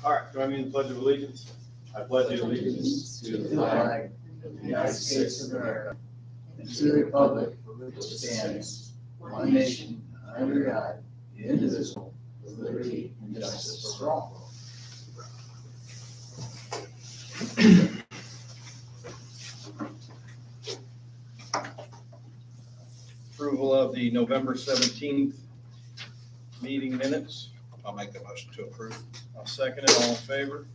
All right, join me in the Pledge of Allegiance. I pledge allegiance to the flag of the United States of America and to the republic for which it stands, one nation, under God, indivisible, with liberty and justice for all. Approval of the November 17th meeting minutes. I'll make a motion to approve. I'll second it. All in favor?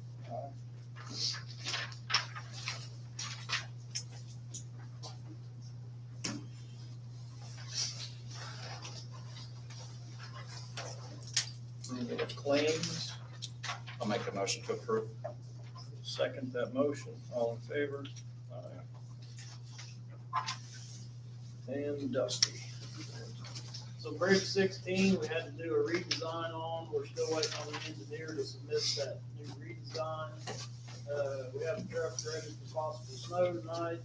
Approval of claims. I'll make a motion to approve. Second that motion. All in favor? And Dusty. So Bridge 16, we had to do a redesign on. We're still waiting on the engineer to submit that new redesign. We have the truck ready for possible snow tonight.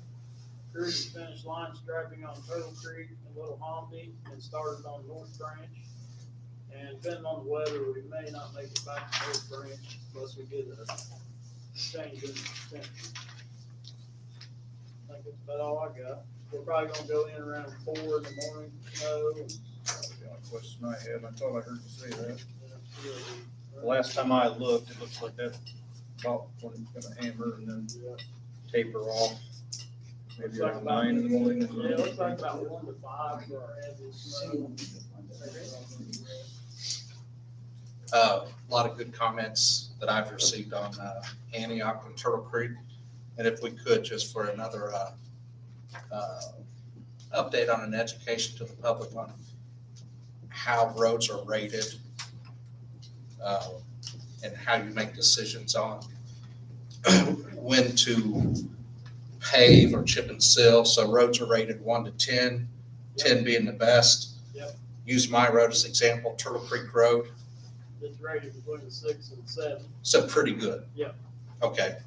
Crew has finished line striping on Turtle Creek and Little Homby and started on North Branch. And depending on the weather, we may not make it back to North Branch unless we get a change in temperature. I think that's about all I got. We're probably gonna go in around 4 in the morning, snow. That was the only question I had. I thought I heard you say that. Yeah, The last time I looked, it looks like that about when it's gonna hammer and then yeah. taper off. Maybe around 9 in the morning. Yeah, it looks like about 1 to 5 for our heaviest snow. A lot of good comments that I've received on Antioch and Turtle Creek. And if we could, just for another update on an education to the public on how roads are rated and how you make decisions on when to pave or chip and seal. So roads are rated 1 to 10, 10 being the best. Yep. Use my road as example, Turtle Creek Road. It's rated between the 6 and 7. So pretty good. Yep. Okay.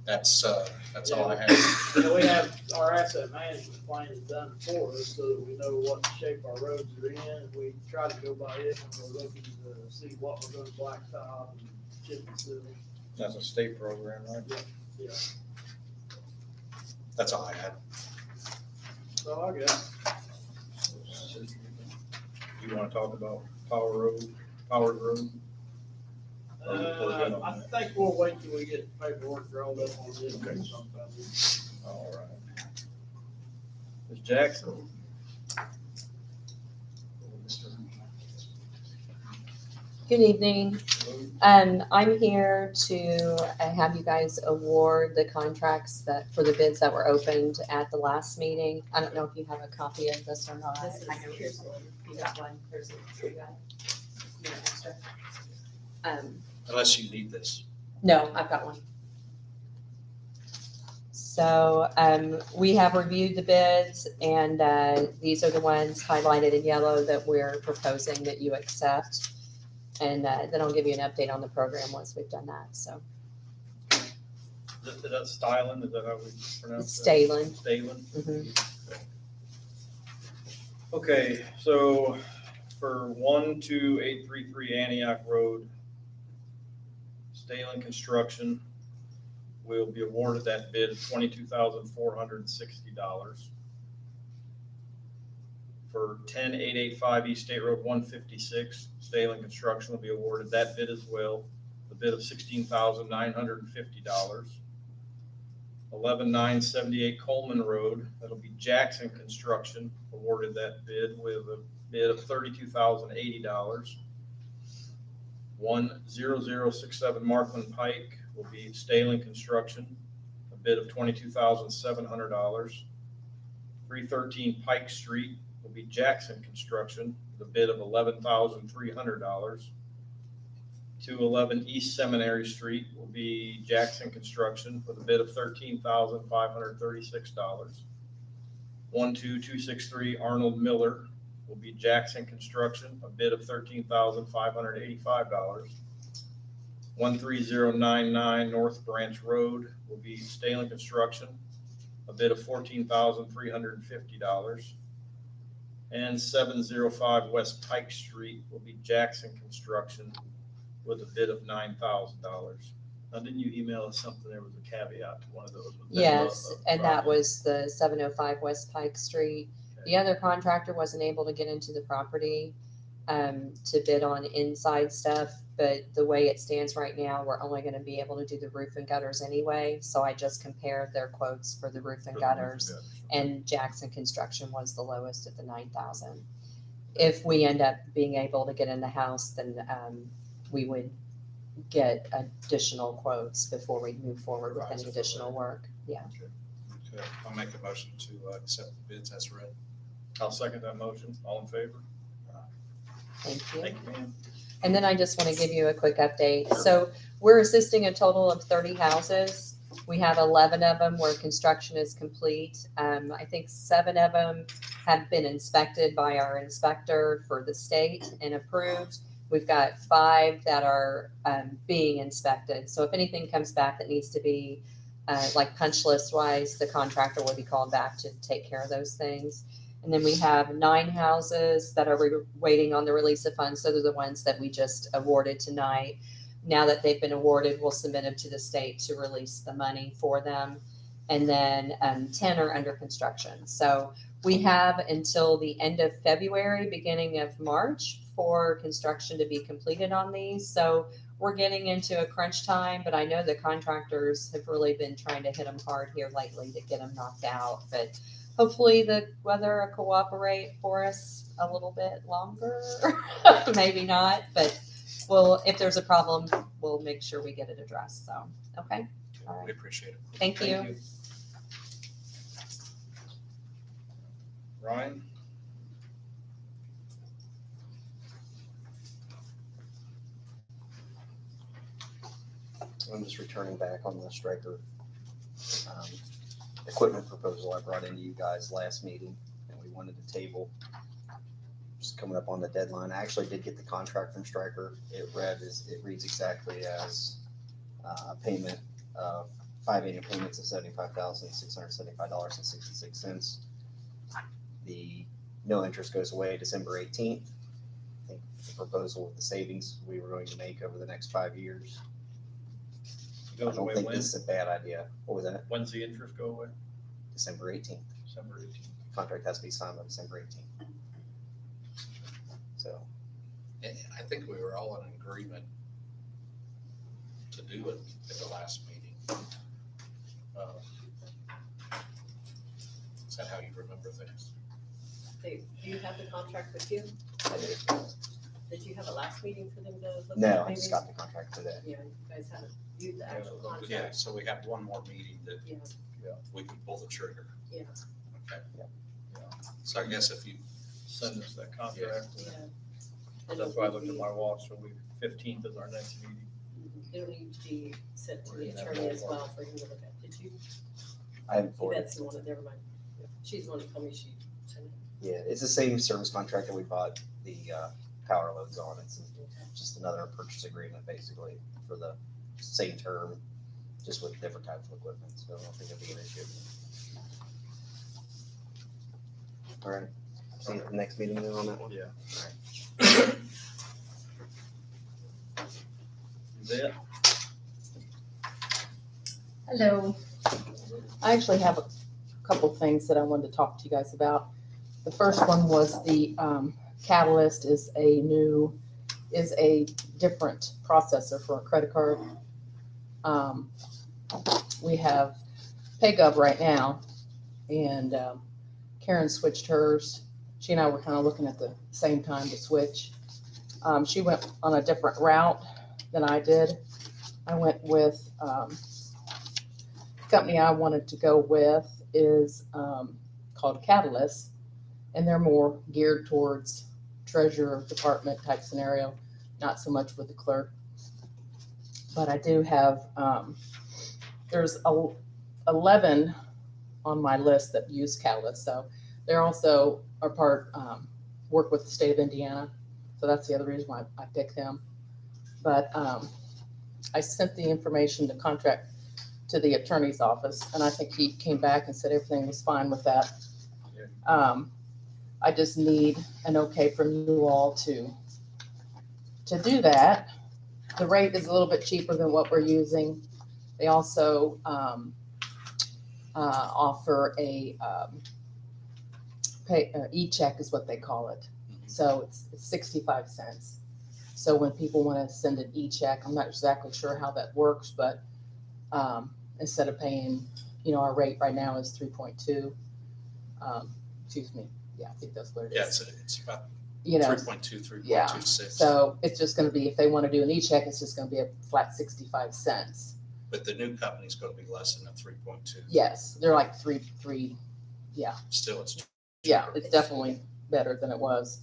That's all I have. Yeah, we have our asset management plan is done for us so that we know what shape our roads are in. And we try to go by it when we're looking to see what we're going to blacktop and chip and seal. That's a state program, right? Yeah, That's all I had. so I guess. You wanna talk about Power Road? I think we'll wait till we get paperwork drawn up on this. Okay. Sometime. All right. Ms. Jackson? Good evening. I'm here to have you guys award the contracts for the bids that were opened at the last meeting. I don't know if you have a copy of this or not. This is, here's one. You got one, there's a, you got an extra. Unless you need this. No, I've got one. So we have reviewed the bids, and these are the ones highlighted in yellow that we're proposing that you accept. And then I'll give you an update on the program once we've done that. So Is that Stylen? Is that how we pronounce it's it? Stalen. Stalen? Mhm. Okay, so for 12833 Antioch Road, Stalen Construction will be awarded that bid of $22,460. For 10885 East State Road 156, Stalen Construction will be awarded that bid as well, the bid of $16,950. 11978 Coleman Road, that'll be Jackson Construction, awarded that bid with a bid of $32,080. 10067 Markland Pike will be Stalen Construction, a bid of $22,700. 313 Pike Street will be Jackson Construction, with a bid of $11,300. 211 East Seminary Street will be Jackson Construction with a bid of $13,536. 12263 Arnold Miller will be Jackson Construction, a bid of $13,585. 13099 North Branch Road will be Stalen Construction, a bid of $14,350. 13099 North Branch Road will be Stalen Construction, a bid of $14,350. 13099 North Branch Road will be Stalen Construction, a bid of $14,350. 13099 North Branch Road will be Stalen Construction, a bid of $14,350. 13099 North Branch Road will be Stalen Construction, a bid of $14,350. And 705 West Pike Street will be Jackson Construction with a bid of $9,000. Now, didn't you email us something? There was a caveat to one of those. with them, Yes, and that property. was the 705 West Pike Street. The other contractor wasn't able to get into the property to bid on inside stuff, but the way it stands right now, we're only gonna be able to do the roof and gutters anyway. So I just compared their quotes for the roof and gutters, and Jackson Construction was the lowest at the 9,000. If we end up being able to get in the house, then we would get additional quotes before we move forward with any additional work. Yeah. Okay, I'll make a motion to accept the bids as read. I'll second that motion. All in favor? Thank you. Thank you, ma'am. And then I just want to give you a quick update. So we're assisting a total of 30 houses. We have 11 of them where construction is complete. I think 7 of them have been inspected by our inspector for the state and approved. We've got 5 that are being inspected. So if anything comes back that needs to be like punch list wise, the contractor will be called back to take care of those things. And then we have 9 houses that are waiting on the release of funds. So they're the ones that we just awarded tonight. Now that they've been awarded, we'll submit them to the state to release the money for them. And then 10 are under construction. So we have until the end of February, beginning of March for construction to be completed on these. So we're getting into a crunch time, but I know the contractors have really been trying to hit them hard here lately to get them knocked out. But hopefully the weather will cooperate for us a little bit longer. Maybe not, but if there's a problem, we'll make sure we get it addressed. So, okay. All right. We appreciate it. Thank you. Ryan? I'm just returning back on the striker equipment proposal I brought into you guys last meeting, and we wanted to table. Just coming up on the deadline. I actually did get the contract from Stryker. It reads exactly as payment of 5 annual payments of $75,675.66. The no interest goes away December 18th. I think the proposal with the savings we were going to make over the next 5 years. I Goes don't away think when? this is a bad idea. What was that? When's the interest go away? December 18th. December 18th. Contract has to be signed by December 18th. So, And I think we were all in agreement to do it at the last meeting. Is that how you remember things? Do you have the contract with you? I did. Did you have a last meeting for them to look at? No, I maybe? just got the contract today. Yeah, you guys haven't viewed the actual Yeah, contract. so we have one more meeting that Yeah, we can pull the trigger. yeah, Okay. Yeah. So I guess if you, Send us that contract. yeah. That's why I looked at my watch, so 15th is our next meeting. It'll need to be sent to We're the gonna have attorney more as well for him to look at. Did you? I haven't forwarded. That's the one, never mind. She's the one that told me she sent it. Yeah, it's the same service contract that we bought the power loads on. It's just another purchase agreement basically for the same term, just with different types of equipment. So I don't think it'll be an issue. All right. See you at the next meeting then on that one? Yeah. All right. Is that? Hello. I actually have a couple things that I wanted to talk to you guys about. The first one was the Catalyst is a different processor for a credit card. We have PayGov right now, and Karen switched hers. She and I were kind of looking at the same time to switch. She went on a different route than I did. I went with the company I wanted to go with is called Catalyst, and they're more geared towards treasurer department type scenario, not so much with the clerk. But I do have, there's 11 on my list that use Catalyst, so they're also work with the state of Indiana, so that's the other reason why I picked them. But I sent the information to contract to the attorney's office, and I think he came back and said everything was fine with that. I just need an okay from you all to do that. The rate is a little bit cheaper than what we're using. They also offer a e-check is what they call it. So it's 65 cents. So when people want to send an e-check, I'm not exactly sure how that works, but instead of paying, our rate right now is 3.2. Excuse me. Yeah, I think that's what it Yeah, is. it's about You know, 3.2, yeah. 3.26. so it's just going to be, if they want to do an e-check, it's just going to be a flat 65 cents. But the new company's gonna be less than a 3.2. Yes, they're like three. Still, it's Yeah, cheaper. it's definitely better than it was.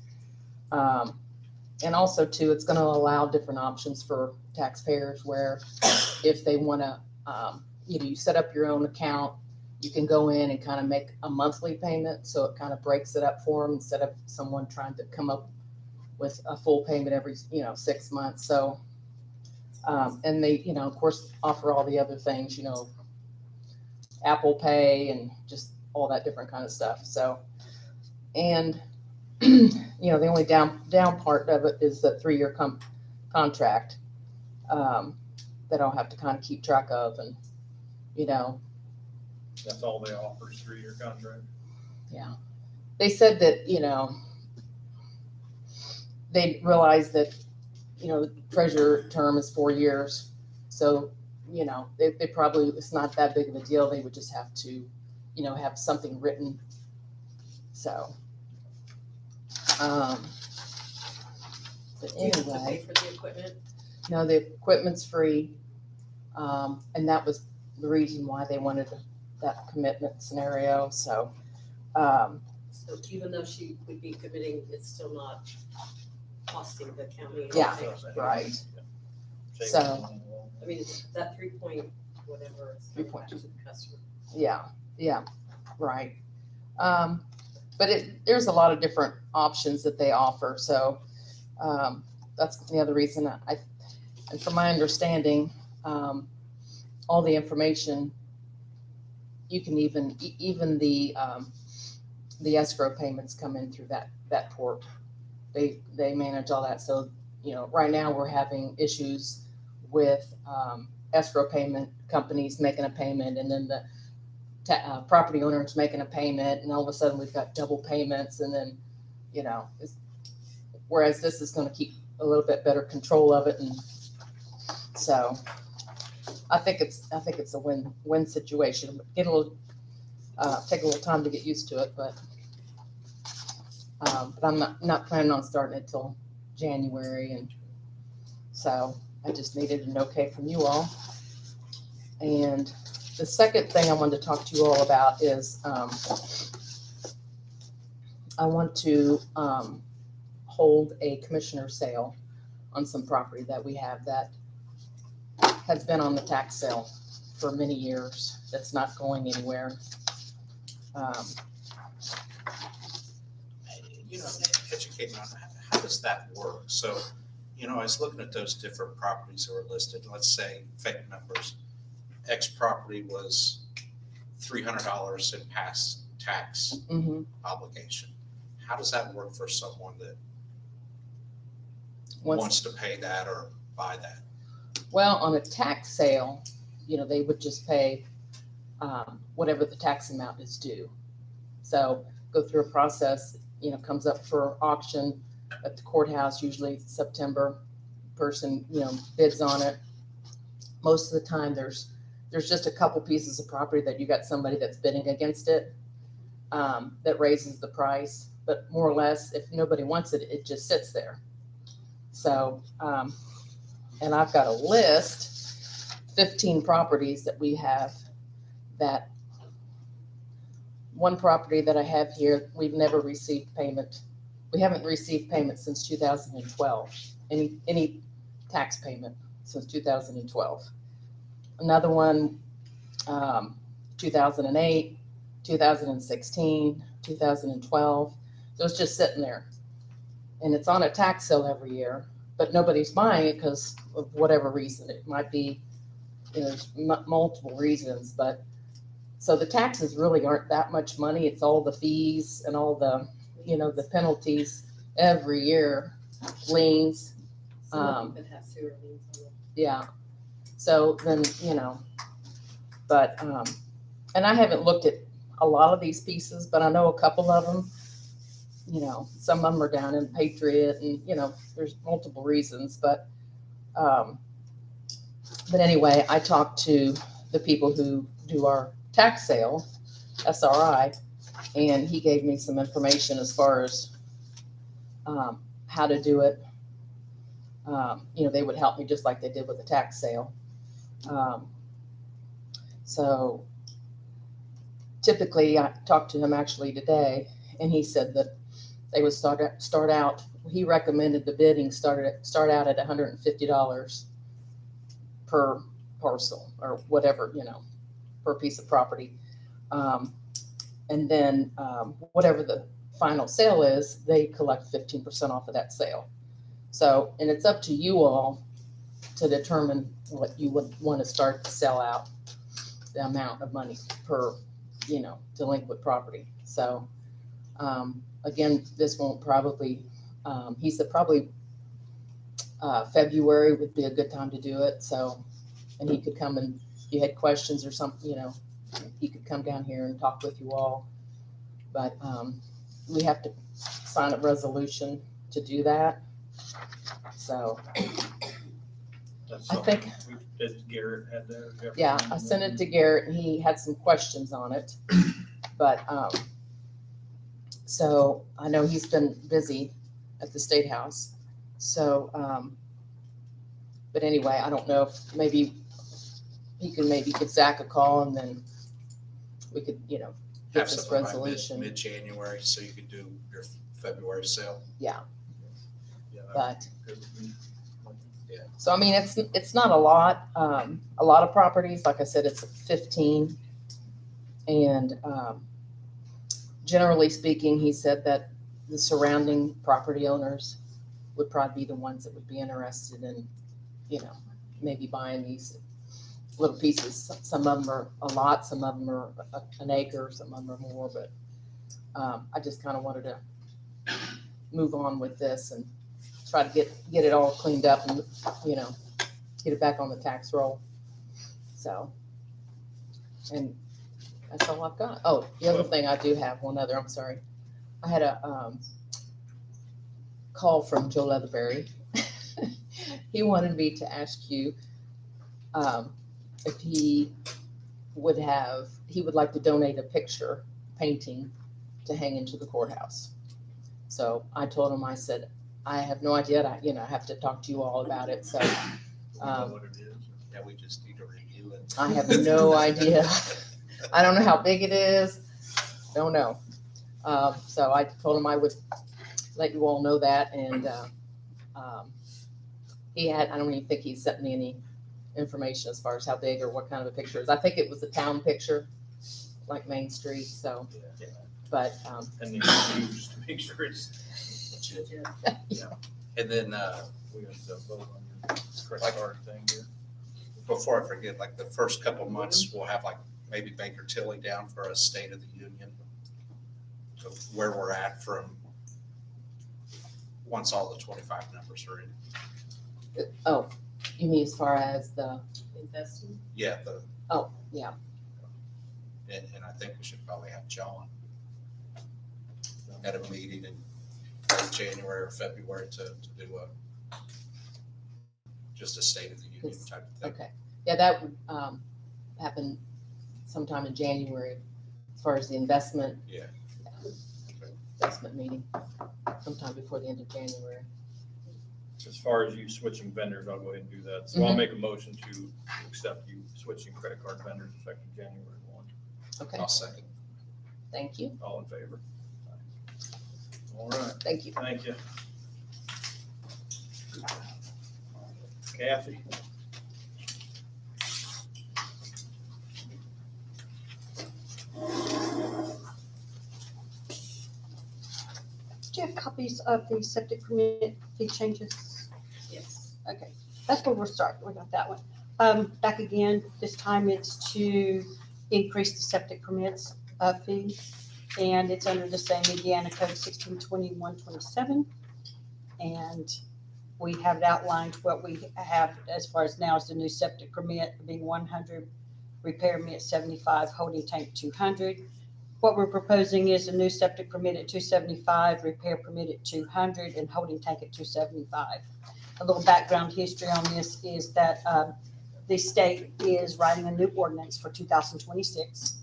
And also too, it's gonna allow different options for taxpayers where if they wanna, you set up your own account, you can go in and kind of make a monthly payment, so it kind of breaks it up for them instead of someone trying to come up with a full payment every, 6 months, so. And they, of course, offer all the other things, Apple Pay and just all that different kind of stuff, so. And, the only down part of it is the 3-year contract that I'll have to kind of keep track of and, That's all they offer is 3-year contract. they said that, they realized that, the treasurer term is 4 years. So, they probably, it's not that big of a deal. They would just have to, have something written. So, but Do you have to pay anyway, for the equipment? no, the equipment's free. And that was the reason why they wanted that commitment scenario. So, So even though she would be committing, it's still not costing the county Yeah. anything? right. Save So- money on the wall. I mean, it's that 3 point whatever, it's coming back to the customer. Yeah, right. But there's a lot of different options that they offer, so, that's the other reason and from my understanding, all the information, you can even the escrow payments come in through that port. They manage all that, so, right now we're having issues with, escrow payment companies making a payment and then the property owner's making a payment and all of a sudden we've got double payments and then, whereas this is gonna keep a little bit better control of it and so I think it's a win situation. Take a little time to get used to it, but I'm not planning on starting it till January and so I just needed an okay from you all. And the second thing I wanted to talk to you all about is, I want to, hold a commissioner sale on some property that we have that has been on the tax sale for many years. That's not going anywhere. Educate me on how does that work? So, I was looking at those different properties that were listed. Let's say fake numbers. X property was $300 in past tax Mhm. obligation. How does that work for someone that Once- wants to pay that or buy that? Well, on a tax sale, they would just pay whatever the tax amount is due. So go through a process, comes up for auction at the courthouse, usually September. Person, bids on it. Most of the time, there's just a couple pieces of property that you got somebody that's bidding against it that raises the price. But more or less, if nobody wants it, it just sits there. So, and I've got a list, 15 properties that we have that one property that I have here, we've never received payment. We haven't received payment since 2012, any tax payment since 2012. Another one, 2008, 2016, 2012. So it's just sitting there. And it's on a tax sale every year, but nobody's buying it because of whatever reason. It might be, there's multiple reasons, but so the taxes really aren't that much money. It's all the fees and all the, the penalties every year, liens, Some of them have sewer liens on them. yeah. So then, but, and I haven't looked at a lot of these pieces, but I know a couple of them, some of them are down in Patriot and, there's multiple reasons, but anyway, I talked to the people who do our tax sale, SRI, and he gave me some information as far as how to do it. They would help me just like they did with the tax sale. So typically, I talked to him actually today, and he said that they would start out. He recommended the bidding start out at $150 per parcel or whatever, per piece of property. And then whatever the final sale is, they collect 15% off of that sale. So, and it's up to you all to determine what you would want to start to sell out, the amount of money per, delinquent property. So, again, this won't probably, he said probably February would be a good time to do it. So, and he could come and if you had questions or something, he could come down here and talk with you all. But we have to sign a resolution to do that. So, That's I something think- Did Garrett had that? yeah, I sent it to Garrett and he had some questions on it. But, so I know he's been busy at the State House. So, but anyway, I don't know if maybe he can maybe give Zach a call and then we could, get Have this something by resolution. mid-January, so you could do your February sale. Yeah, Yeah, but, that would be- so I mean, it's not a lot. A lot of properties, like I said, it's 15. And, generally speaking, he said that the surrounding property owners would probably be the ones that would be interested in, maybe buying these little pieces. Some of them are a lot, some of them are an acre, some of them are more, but I just kind of wanted to move on with this and try to get it all cleaned up and, get it back on the tax roll. So, and that's all I've got. Oh, the other thing I do have, one other, I'm sorry. I had a call from Joe Leatherberry. He wanted me to ask you if he would like to donate a picture painting to hang into the courthouse. So I told him, I said, I have no idea. I have to talk to you all about it. So We know what it is. Yeah, we just need to review it. I have no idea. I don't know how big it is. Don't know. So I told him I would let you all know that. And I don't even think he sent me any information as far as how big or what kind of a picture it is. I think it was a town picture, like Main Street. So, Yeah. but And you use to make sure it's, And then, we have to vote on your credit card thing here. before I forget, like the first couple of months, we'll have like maybe Baker Tilly down for a State of the Union. So where we're at from, once all the 25 numbers are in. oh, you mean as far as the, Investing. Yeah, oh, yeah. and I think we should probably have John at a meeting in late January or February to do just a State of the Union type of thing. Okay. Yeah, that would happen sometime in January as far as the investment. Yeah. Investment meeting, sometime before the end of January. As far as you switching vendors, I'll go ahead and do that. So I'll make a motion to accept you switching credit card vendors effective January 1. Okay, I'll second. thank you, All in favor? All right, thank you. thank you. Kathy? Do you have copies of the septic permit fee changes? Yes. Okay, that's where we'll start. We got that one. Back again, this time it's to increase the septic permits fee and it's under the same Indiana Code 162127. And we have it outlined what we have as far as now is the new septic permit being 100, repair permit 75, holding tank 200. What we're proposing is a new septic permit at 275, repair permit at 200, and holding tank at 275. A little background history on this is that the state is writing a new ordinance for 2026.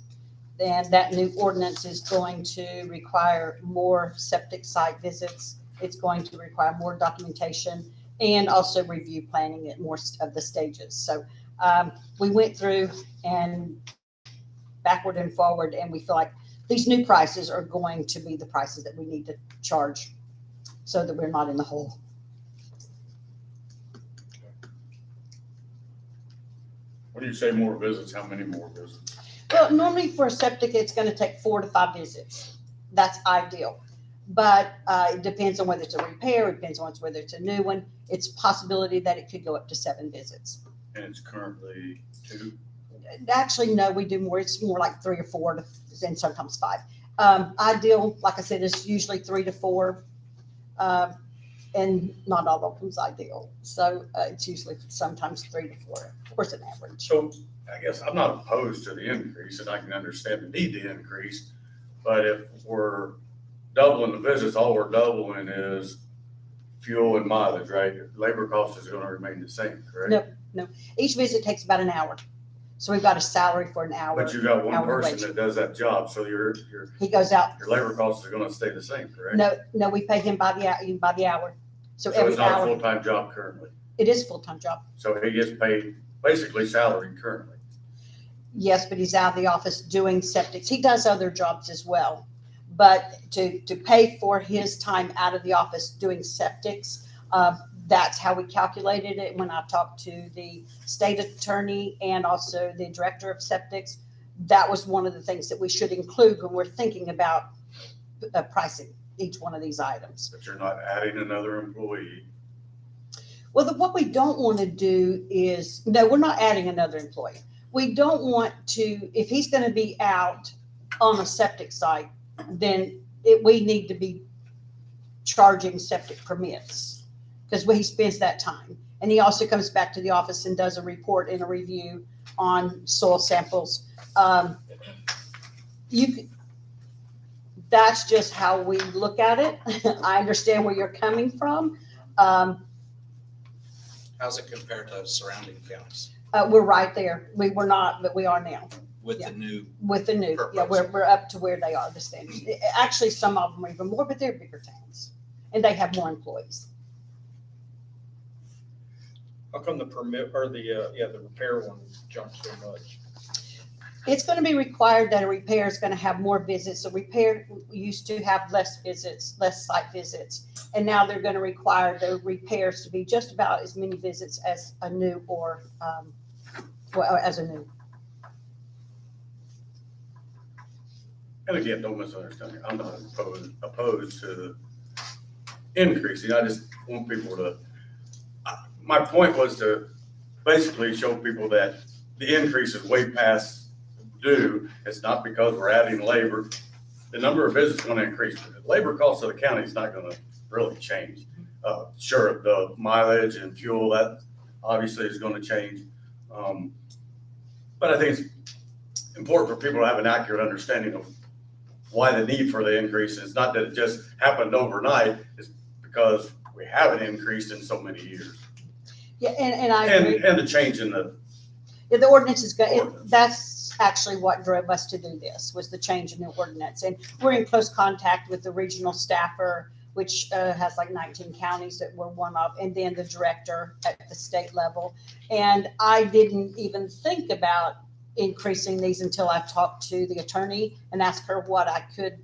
And that new ordinance is going to require more septic site visits. It's going to require more documentation and also review planning at more of the stages. So we went through and backward and forward, and we feel like these new prices are going to be the prices that we need to charge so that we're not in the hole. When you say more visits, how many more visits? Well, normally for a septic, it's going to take 4 to 5 visits. That's ideal. But it depends on whether it's a repair, it depends on whether it's a new one. It's a possibility that it could go up to 7 visits. And it's currently 2? Actually, no, we do more. It's more like 3 or 4 and sometimes 5. Ideal, like I said, is usually 3 to 4. And not all of them's ideal. So it's usually sometimes 3 to 4, of course, an average. So I guess I'm not opposed to the increase, and I can understand the need to increase. But if we're doubling the visits, all we're doubling is fuel and mileage, right? Labor cost is gonna remain the same, correct? No. Each visit takes about an hour. So we've got a salary for an hour. But you got one hourly person wage. that does that job, so your He goes out. labor costs are gonna stay the same, correct? No, we pay him by the hour. So So every it's not a hour, full-time job currently. it is a full-time job. So he gets paid basically salary currently. Yes, but he's out of the office doing septics. He does other jobs as well. But to pay for his time out of the office doing septics, that's how we calculated it when I talked to the state attorney and also the director of septics. That was one of the things that we should include when we're thinking about pricing each one of these items. But you're not adding another employee. Well, what we don't want to do is, no, we're not adding another employee. We don't want to, if he's going to be out on a septic site, then we need to be charging septic permits because he spends that time. And he also comes back to the office and does a report and a review on soil samples. That's just how we look at it. I understand where you're coming from. How's it compared to surrounding counties We're right there. We were not, but we are now with Yeah. the new? with the new. Yeah, Purpose. we're up to where they are, the standards. Actually, some of them are even more, but they're bigger towns and they have more employees. How come the permit or the repair one jumped so much? It's going to be required that a repair is going to have more visits. A repair used to have less visits, less site visits. And now they're going to require the repairs to be just about as many visits as a new or, as a new. And again, don't misunderstand me. I'm not opposed to increasing. I just want people to, my point was to basically show people that the increase is way past due. It's not because we're adding labor. The number of visits is going to increase. But the labor cost of the county is not going to really change. Sure, the mileage and fuel, that obviously is going to change. But I think it's important for people to have an accurate understanding of why the need for the increase. It's not that it just happened overnight. It's because we haven't increased in so many years. Yeah, and I agree. And the change in the Yeah, the ordinance is good. Ordinance. That's actually what drove us to do this, was the change in the ordinance. And we're in close contact with the regional staffer, which has like 19 counties that we're one of, and then the director at the state level. And I didn't even think about increasing these until I talked to the attorney and asked her what I could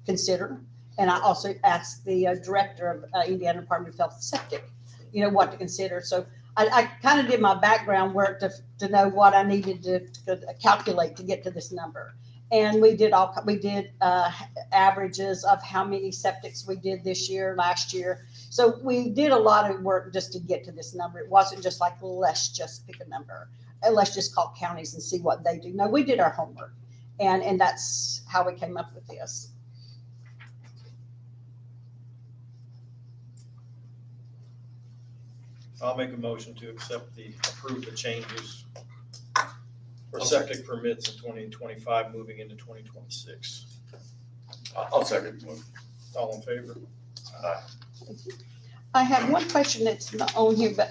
consider. And I also asked the director of Indiana Department of Health Septic, what to consider. So I kind of did my background work to know what I needed to calculate to get to this number. And we did averages of how many septics we did this year, last year. So we did a lot of work just to get to this number. It wasn't just like, let's just pick a number. And let's just call counties and see what they do. No, we did our homework. And that's how we came up with this. I'll make a motion to approve the changes for I'll septic permits in 2025, moving into 2026. I'll second the motion. All in favor? I have one question that's not on here, but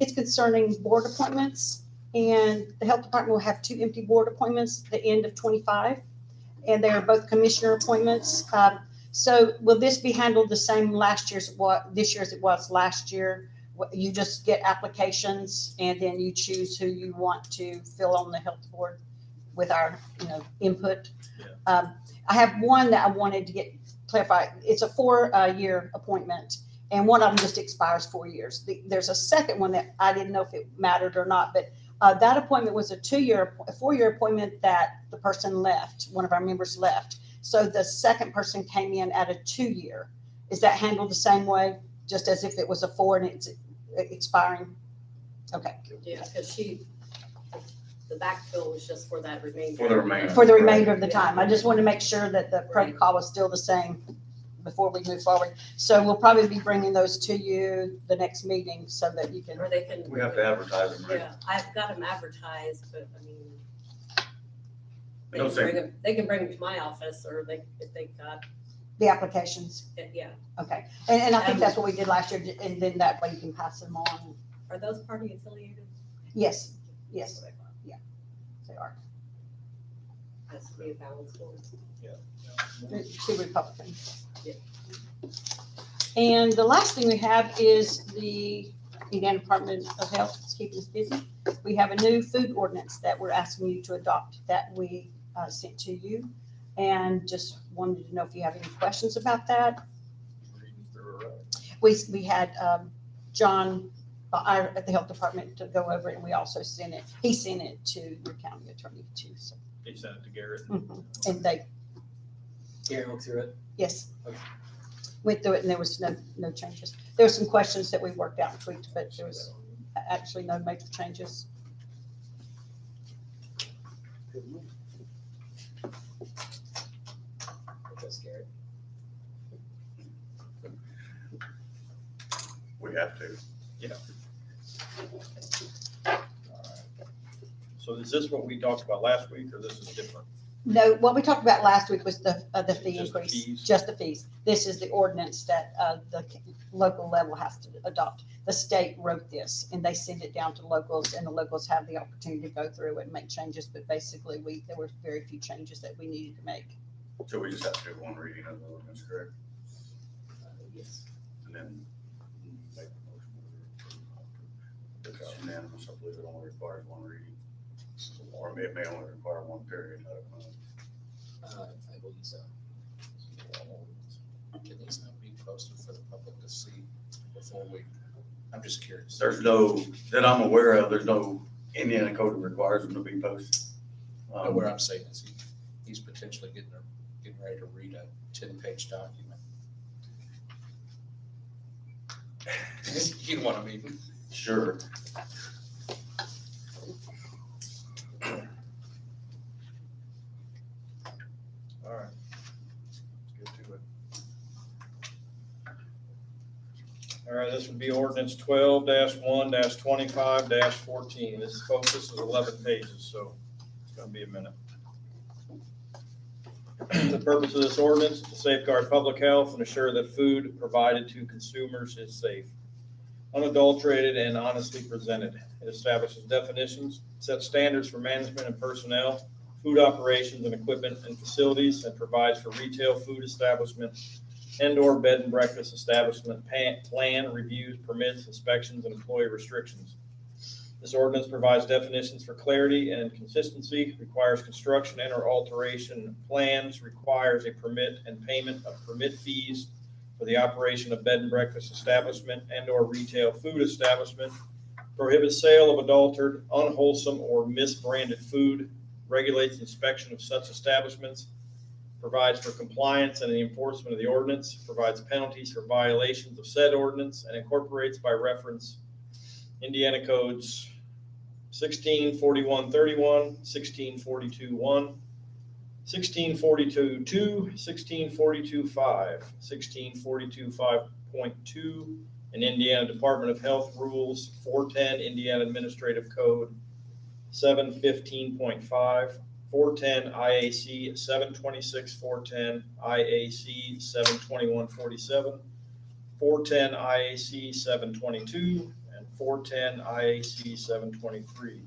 it's concerning board appointments. And the health department will have 2 empty board appointments at the end of 25. And they are both commissioner appointments. So will this be handled the same this year as it was last year? You just get applications and then you choose who you want to fill on the health board with our, input. Yeah. I have one that I wanted to get clarified. It's a 4-year appointment, and one of them just expires 4 years. There's a second one that I didn't know if it mattered or not, but that appointment was a 4-year appointment that the person left, one of our members left. So the second person came in at a 2-year. Is that handled the same way, just as if it was a 4 and it's expiring? Okay. Yeah, because the backfill was just for that remainder. For the remainder. For the remainder of the time. I just wanted to make sure that the protocol was still the same before we move forward. So we'll probably be bringing those to you the next meeting so that you can. Or they can. We have to advertise them, right? Yeah, I've got them advertised, but I mean, they No, can same. bring them, they can bring them to my office, or if they got, The applications. yeah. Okay. And I think that's what we did last year, and then that way you can pass them on. Are those party affiliated? Yes, That's yes, what I thought. they are. Has to be a balanced one. Two Republicans. Yeah. And the last thing we have is the Indiana Department of Health is keeping us busy. We have a new food ordinance that we're asking you to adopt that we sent to you. And just wanted to know if you have any questions about that. Reading through it. We had John at the Health Department to go over it, and we also he sent it to your county attorney too, so. He sent it to Garrett. And they, Gary looked through it. yes, Okay. went through it, and there was no changes. There were some questions that we worked out and tweaked, but there was actually no major changes. That's Gary. We have to. So is this what we talked about last week, or this is different? No, what we talked about last week was the fee Just the increase, fees? just the fees. This is the ordinance that the local level has to adopt. The state wrote this, and they send it down to locals, and the locals have the opportunity to go through it and make changes, but basically there were very few changes that we needed to make. So we just have to do one reading of the ordinance, correct? Yes. And then make the motion. If it's unanimous, I believe it only requires one reading. Or it may only require one period. I don't know. I believe so. Can these not be posted for the public to see before I'm just curious. There's no, that I'm aware of, there's no Indiana code that requires them to be posted. But what I'm saying is he's potentially getting ready to read a 10-page document. You know what I mean? Sure. All right. Let's get to it. All right, this would be ordinance 12-1-25-14. This focus is 11 pages, so it's gonna be a minute. The purpose of this ordinance is to safeguard public health and assure that food provided to consumers is safe, unadulterated, and honestly presented. It establishes definitions, sets standards for management and personnel, food operations and equipment and facilities, and provides for retail food establishment and/or bed and breakfast establishment plan reviews, permits, inspections, and employee restrictions. This ordinance provides definitions for clarity and consistency, requires construction and/or alteration plans, requires a permit and payment of permit fees for the operation of bed and breakfast establishment and/or retail food establishment, prohibits sale of adulterated, unwholesome, or misbranded food, regulates inspection of such establishments, provides for compliance and the enforcement of the ordinance, provides penalties for violations of said ordinance, and incorporates by reference Indiana codes 164131, 1642-1, 1642.2, 1642.5, 1642.5.2, and Indiana Department of Health Rules, 410 Indiana Administrative Code, 715.5, 410 IAC 726, 410 IAC 721.47, 410 IAC 722, and 410 IAC 723.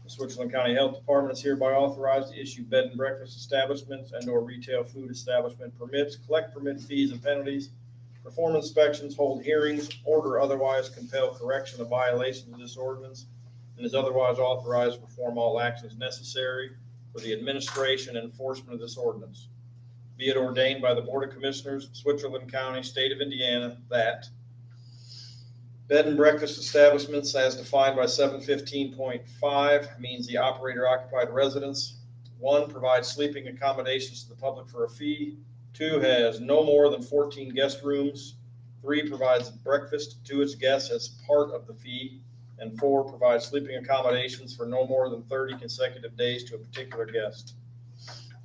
The Switzerland County Health Department is hereby authorized to issue bed and breakfast establishments and/or retail food establishment permits, collect permit fees and penalties, perform inspections, hold hearings, order otherwise compel correction of violations of this ordinance, and is otherwise authorized to perform all actions necessary for the administration and enforcement of this ordinance. Be it ordained by the Board of Commissioners, Switzerland County, State of Indiana, that bed and breakfast establishments as defined by 715.5 means the operator occupied residence. 1, provides sleeping accommodations to the public for a fee. 2, has no more than 14 guest rooms. 3, provides breakfast to its guests as part of the fee. And 4, provides sleeping accommodations for no more than 30 consecutive days to a particular guest.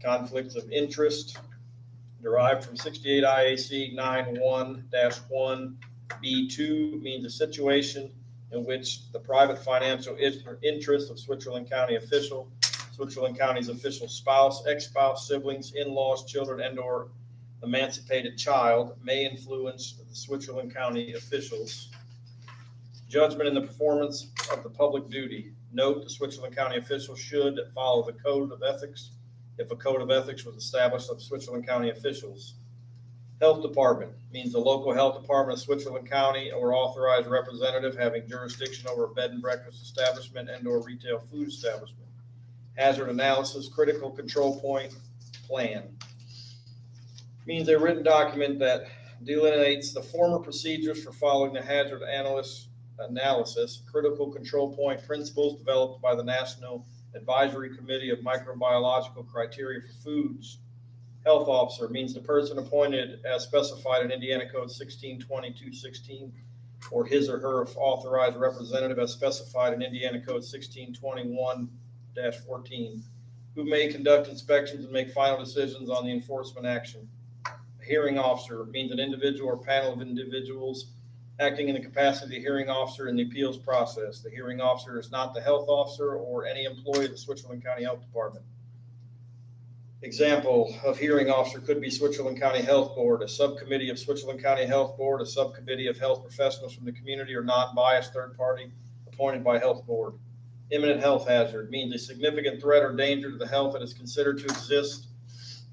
Conflicts of interest derived from 68 IAC 91-1 B2 means a situation in which the private financial interest of Switzerland County official, Switzerland County's official spouse, ex-spouse, siblings, in-laws, children, and/or emancipated child may influence the Switzerland County officials' judgment in the performance of the public duty. Note, the Switzerland County officials should follow the code of ethics if a code of ethics was established of Switzerland County officials. Health Department means the local health department of Switzerland County or authorized representative having jurisdiction over a bed and breakfast establishment and/or retail food establishment. Hazard analysis, critical control point plan means a written document that delineates the former procedures for following the hazard analysis, critical control point principles developed by the National Advisory Committee of Microbiological Criteria for Foods. Health officer means the person appointed as specified in Indiana Code 1622-16 or his or her authorized representative as specified in Indiana Code 1621-14, who may conduct inspections and make final decisions on the enforcement action. A hearing officer means an individual or panel of individuals acting in the capacity of the hearing officer in the appeals process. The hearing officer is not the health officer or any employee of the Switzerland County Health Department. Example of hearing officer could be Switzerland County Health Board, a subcommittee of Switzerland County Health Board, a subcommittee of health professionals from the community or non-biased third party appointed by Health Board. Imminent health hazard means a significant threat or danger to the health that is considered to exist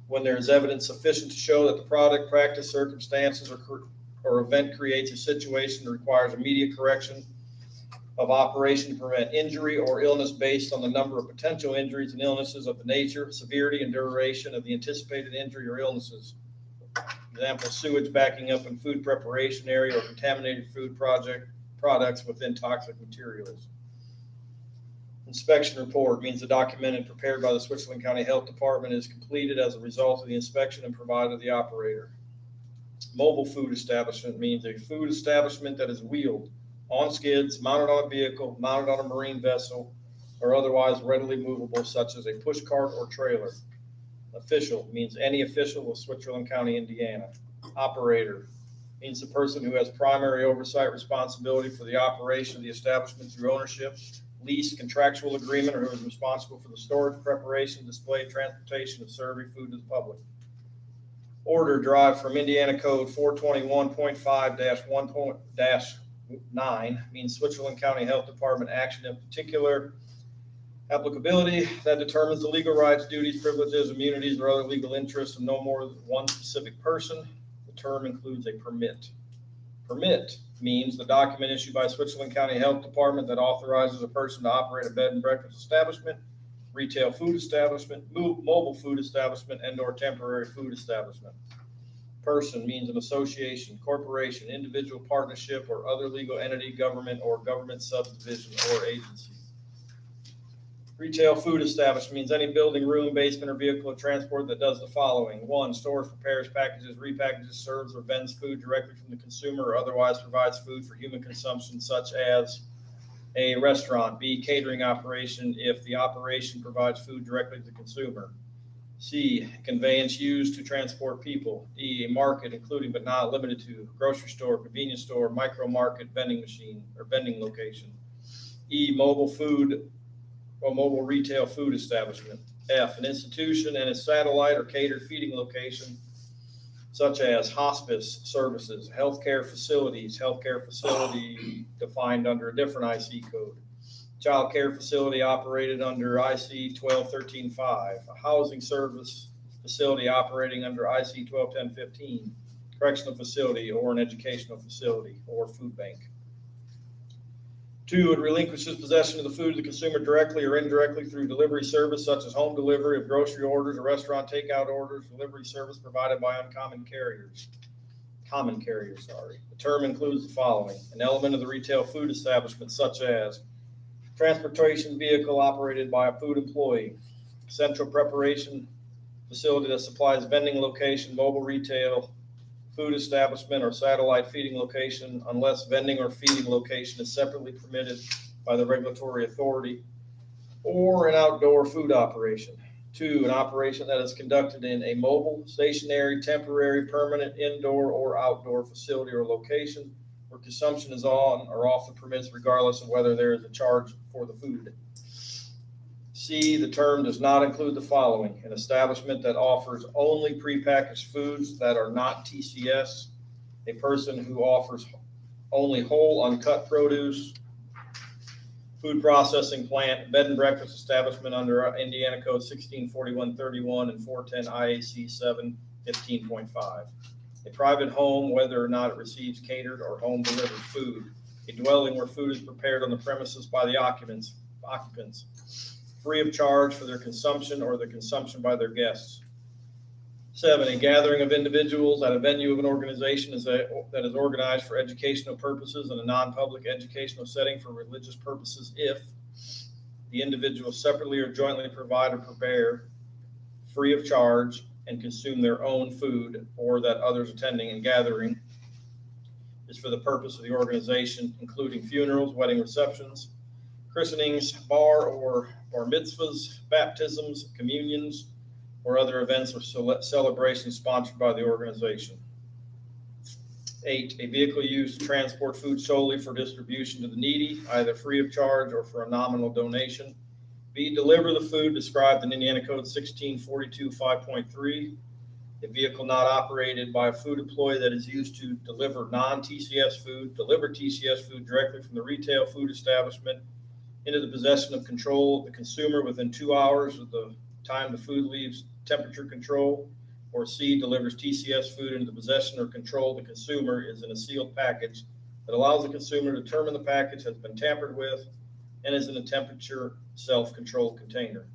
when there is evidence sufficient to show that the product, practice, circumstances, or event creates a situation that requires immediate correction of operation to prevent injury or illness based on the number of potential injuries and illnesses of the nature, severity, and duration of the anticipated injury or illnesses. Example, sewage backing up in food preparation area or contaminated food products within toxic materials. Inspection report means the document prepared by the Switzerland County Health Department is completed as a result of the inspection and provided to the operator. Mobile food establishment means a food establishment that is wheeled on skids, mounted on a vehicle, mounted on a marine vessel, or otherwise readily movable, such as a push cart or trailer. Official means any official of Switzerland County, Indiana. Operator means the person who has primary oversight responsibility for the operation of the establishment through ownership, lease, contractual agreement, or who is responsible for the storage, preparation, display, transportation of serving food to the public. Order derived from Indiana Code 421.5-1.9 means Switzerland County Health Department action in particular applicability that determines the legal rights, duties, privileges, immunities, or other legal interests of no more than one specific person. The term includes a permit. Permit means the document issued by Switzerland County Health Department that authorizes a person to operate a bed and breakfast establishment, retail food establishment, mobile food establishment, and/or temporary food establishment. Person means an association, corporation, individual partnership, or other legal entity, government, or government subdivision or agency. Retail food establishment means any building, room, basement, or vehicle of transport that does the following. 1, stores, prepares, packages, repackages, serves, or vends food directly from the consumer or otherwise provides food for human consumption, such as a restaurant. B, catering operation if the operation provides food directly to the consumer. C, conveyance used to transport people. D, a market including but not limited to grocery store, convenience store, micro market, vending machine, or vending location. E, mobile food or mobile retail food establishment. F, an institution and a satellite or catered feeding location such as hospice services, healthcare facilities, healthcare facility defined under a different IC code, child care facility operated under IC 1213.5, a housing service facility operating under IC 1210.15, correctional facility or an educational facility or food bank. 2, it relinquishes possession of the food to the consumer directly or indirectly through delivery service such as home delivery of grocery orders or restaurant takeout orders, delivery service provided by common carriers. The term includes the following: an element of the retail food establishment such as transportation vehicle operated by a food employee, central preparation facility that supplies vending location, mobile retail food establishment, or satellite feeding location unless vending or feeding location is separately permitted by the regulatory authority, or an outdoor food operation. 2, an operation that is conducted in a mobile, stationary, temporary, permanent, indoor, or outdoor facility or location where consumption is on or off the permits regardless of whether there is a charge for the food. C, the term does not include the following: an establishment that offers only prepackaged foods that are not TCS, a person who offers only whole uncut produce, food processing plant, bed and breakfast establishment under Indiana Code 1641.31 and 410 IAC 715.5, a private home, whether or not it receives catered or home delivered food, a dwelling where food is prepared on the premises by the occupants, free of charge for their consumption or their consumption by their guests. 7, a gathering of individuals at a venue of an organization that is organized for educational purposes in a non-public educational setting for religious purposes if the individuals separately or jointly provide or prepare free of charge and consume their own food, or that others attending and gathering is for the purpose of the organization, including funerals, wedding receptions, christenings, bar mitzvahs, baptisms, communions, or other events or celebrations sponsored by the organization. 8, a vehicle used to transport food solely for distribution to the needy, either free of charge or for a nominal donation. B, deliver the food described in Indiana Code 1642.5.3, a vehicle not operated by a food employee that is used to deliver non-TCS food, deliver TCS food directly from the retail food establishment into the possession of control of the consumer within 2 hours of the time the food leaves temperature control. Or C, delivers TCS food into the possession or control of the consumer is in a sealed package that allows the consumer to determine the package has been tampered with and is in a temperature self-controlled container.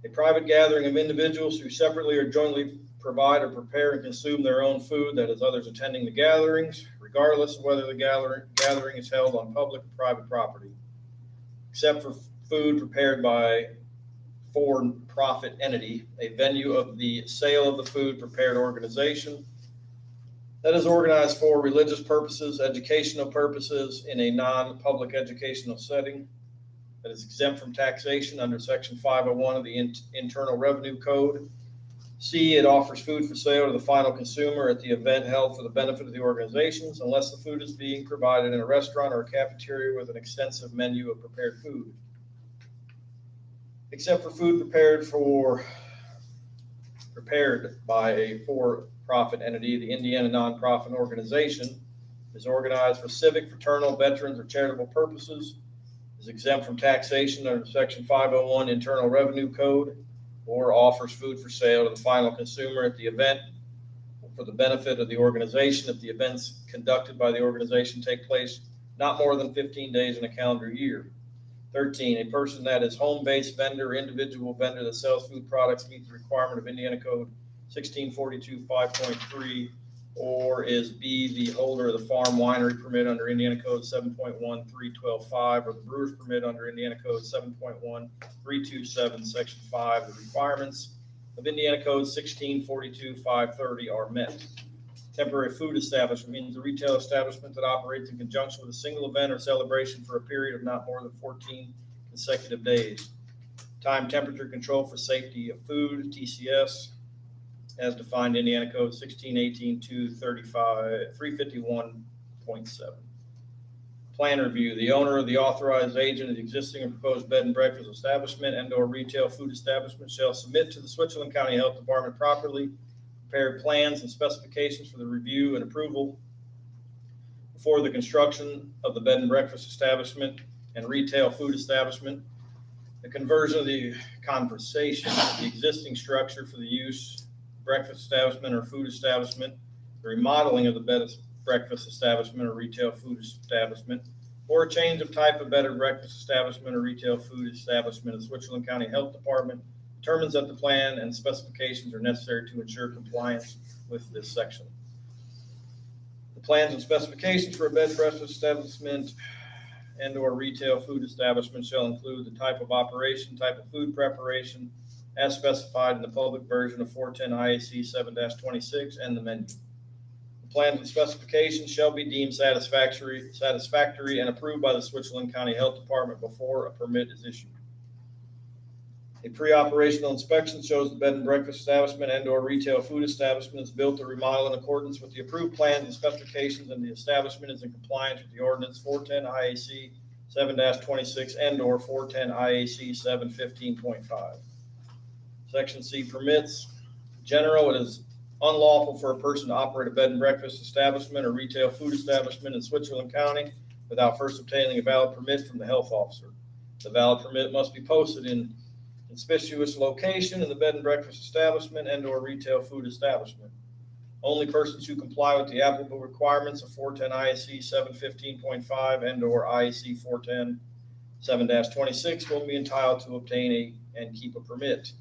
A private gathering of individuals who separately or jointly provide or prepare and consume their own food that is others attending the gatherings, regardless of whether the gathering is held on public or private property, except for food prepared by for-profit entity, a venue of the sale of the food prepared organization that is organized for religious purposes, educational purposes in a non-public educational setting that is exempt from taxation under Section 501 of the Internal Revenue Code. C, it offers food for sale to the final consumer at the event held for the benefit of the organizations, unless the food is being provided in a restaurant or a cafeteria with an extensive menu of prepared food. Except for food prepared by a for-profit entity, the Indiana nonprofit organization is organized for civic, fraternal, veterans, or charitable purposes, is exempt from taxation under Section 501 Internal Revenue Code, or offers food for sale to the final consumer at the event for the benefit of the organization if the events conducted by the organization take place not more than 15 days in a calendar year. 13, a person that is home-based vendor or individual vendor that sells food products meets the requirement of Indiana Code 1642.5.3, or is B, the holder of the farm winery permit under Indiana Code 7.1312.5, or the brewer's permit under Indiana Code 7.1327, Section 5. The requirements of Indiana Code 1642.530 are met. Temporary food establishment means a retail establishment that operates in conjunction with a single event or celebration for a period of not more than 14 consecutive days. time temperature control for safety of food, TCS, as defined Indiana Code 351.7. Plan review. The owner or the authorized agent of the existing and proposed bed and breakfast establishment and/or retail food establishment shall submit to the Switzerland County Health Department properly prepared plans and specifications for the review and approval before the construction of the bed and breakfast establishment and retail food establishment, the conversion of the the existing structure for the use breakfast establishment or food establishment, the remodeling of the bed and breakfast establishment or retail food establishment, or a change of type of bed or breakfast establishment or retail food establishment. The Switzerland County Health Department determines that the plan and specifications are necessary to ensure compliance with this section. The plans and specifications for a bed and breakfast establishment and/or retail food establishment shall include the type of operation, type of food preparation, as specified in the public version of 410 IAC 7-26 and the menu. The plans and specifications shall be deemed satisfactory and approved by the Switzerland County Health Department before a permit is issued. A pre-operational inspection shows the bed and breakfast establishment and/or retail food establishment is built or remodeled in accordance with the approved plans and specifications, and the establishment is in compliance with the ordinance 410 IAC 7-26 and/or 410 IAC 715.5. Section C, permits. General, it is unlawful for a person to operate a bed and breakfast establishment or retail food establishment in Switzerland County without first obtaining a valid permit from the health officer. The valid permit must be posted in conspicuous location in the bed and breakfast establishment and/or retail food establishment. Only persons who comply with the applicable requirements of 410 IAC 715.5 and/or IAC 410 7-26 will be entitled to obtain and keep a permit.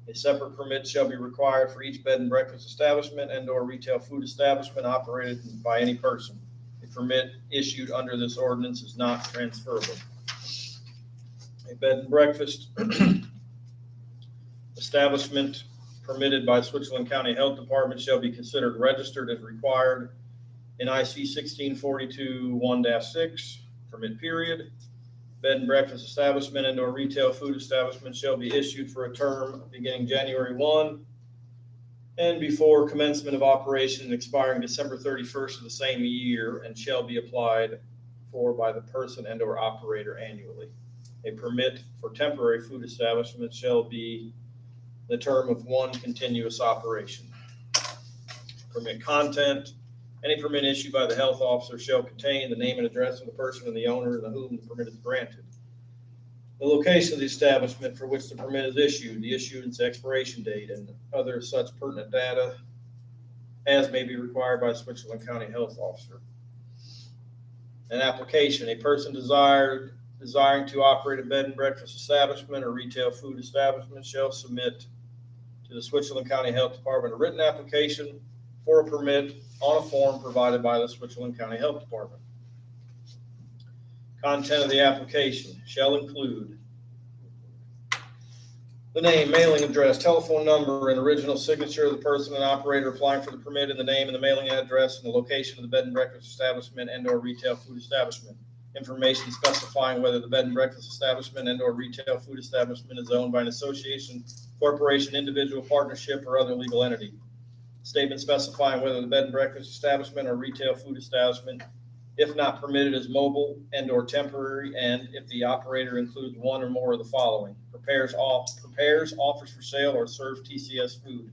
A separate permit shall be required for each bed and breakfast establishment and/or retail food establishment operated by any person. A permit issued under this ordinance is not transferable. A bed and breakfast establishment permitted by Switzerland County Health Department shall be considered registered as required in IC 1642-1-6, permit period. Bed and breakfast establishment and/or retail food establishment shall be issued for a term beginning January 1 and before commencement of operation and expiring December 31st of the same year, and shall be applied for by the person and/or operator annually. A permit for temporary food establishment shall be the term of one continuous operation. Permit content. Any permit issued by the health officer shall contain the name and address of the person and the owner to whom the permit is granted, the location of the establishment for which the permit is issued, the issuance expiration date, and other such pertinent data as may be required by Switzerland County Health Officer. An application. A person desiring to operate a bed and breakfast establishment or retail food establishment shall submit to the Switzerland County Health Department a written application for a permit on a form provided by the Switzerland County Health Department. Content of the application shall include the name, mailing address, telephone number, and original signature of the person and operator applying for the permit, and the name and the mailing address and the location of the bed and breakfast establishment and/or retail food establishment. Information specifying whether the bed and breakfast establishment and/or retail food establishment is owned by an association, corporation, individual, partnership, or other legal entity. Statement specifying whether the bed and breakfast establishment or retail food establishment, if not permitted, is mobile and/or temporary, and if the operator includes one or more of the following: prepares, offers for sale, or serves TCS food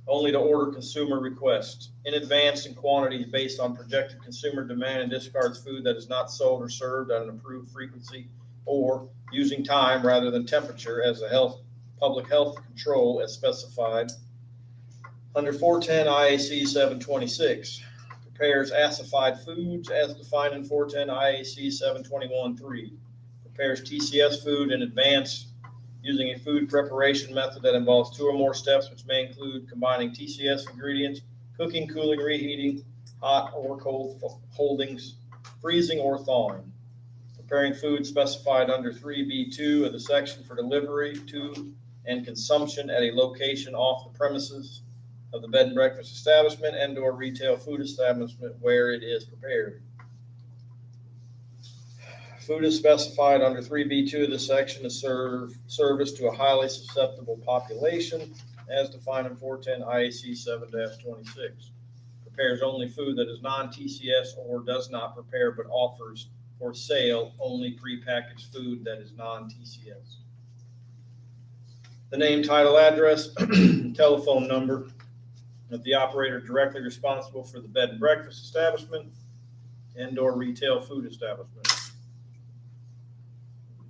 only to order consumer requests in advance in quantities based on projected consumer demand, and discards food that is not sold or served at an approved frequency, or using time rather than temperature as a public health control as specified under 410 IAC 726. Prepares acidified foods as defined in 410 IAC 721-3. Prepares TCS food in advance using a food preparation method that involves two or more steps, which may include combining TCS ingredients, cooking, cooling, reheating, hot or cold holdings, freezing or thawing. Preparing food specified under 3B2 of the section for delivery to and consumption at a location off the premises of the bed and breakfast establishment and/or retail food establishment where it is prepared. Food is specified under 3B2 of this section to serve service to a highly susceptible population as defined in 410 IAC 7-26. Prepares only food that is non-TCS or does not prepare but offers for sale only prepackaged food that is non-TCS. The name, title, address, telephone number of the operator directly responsible for the bed and breakfast establishment and/or retail food establishment.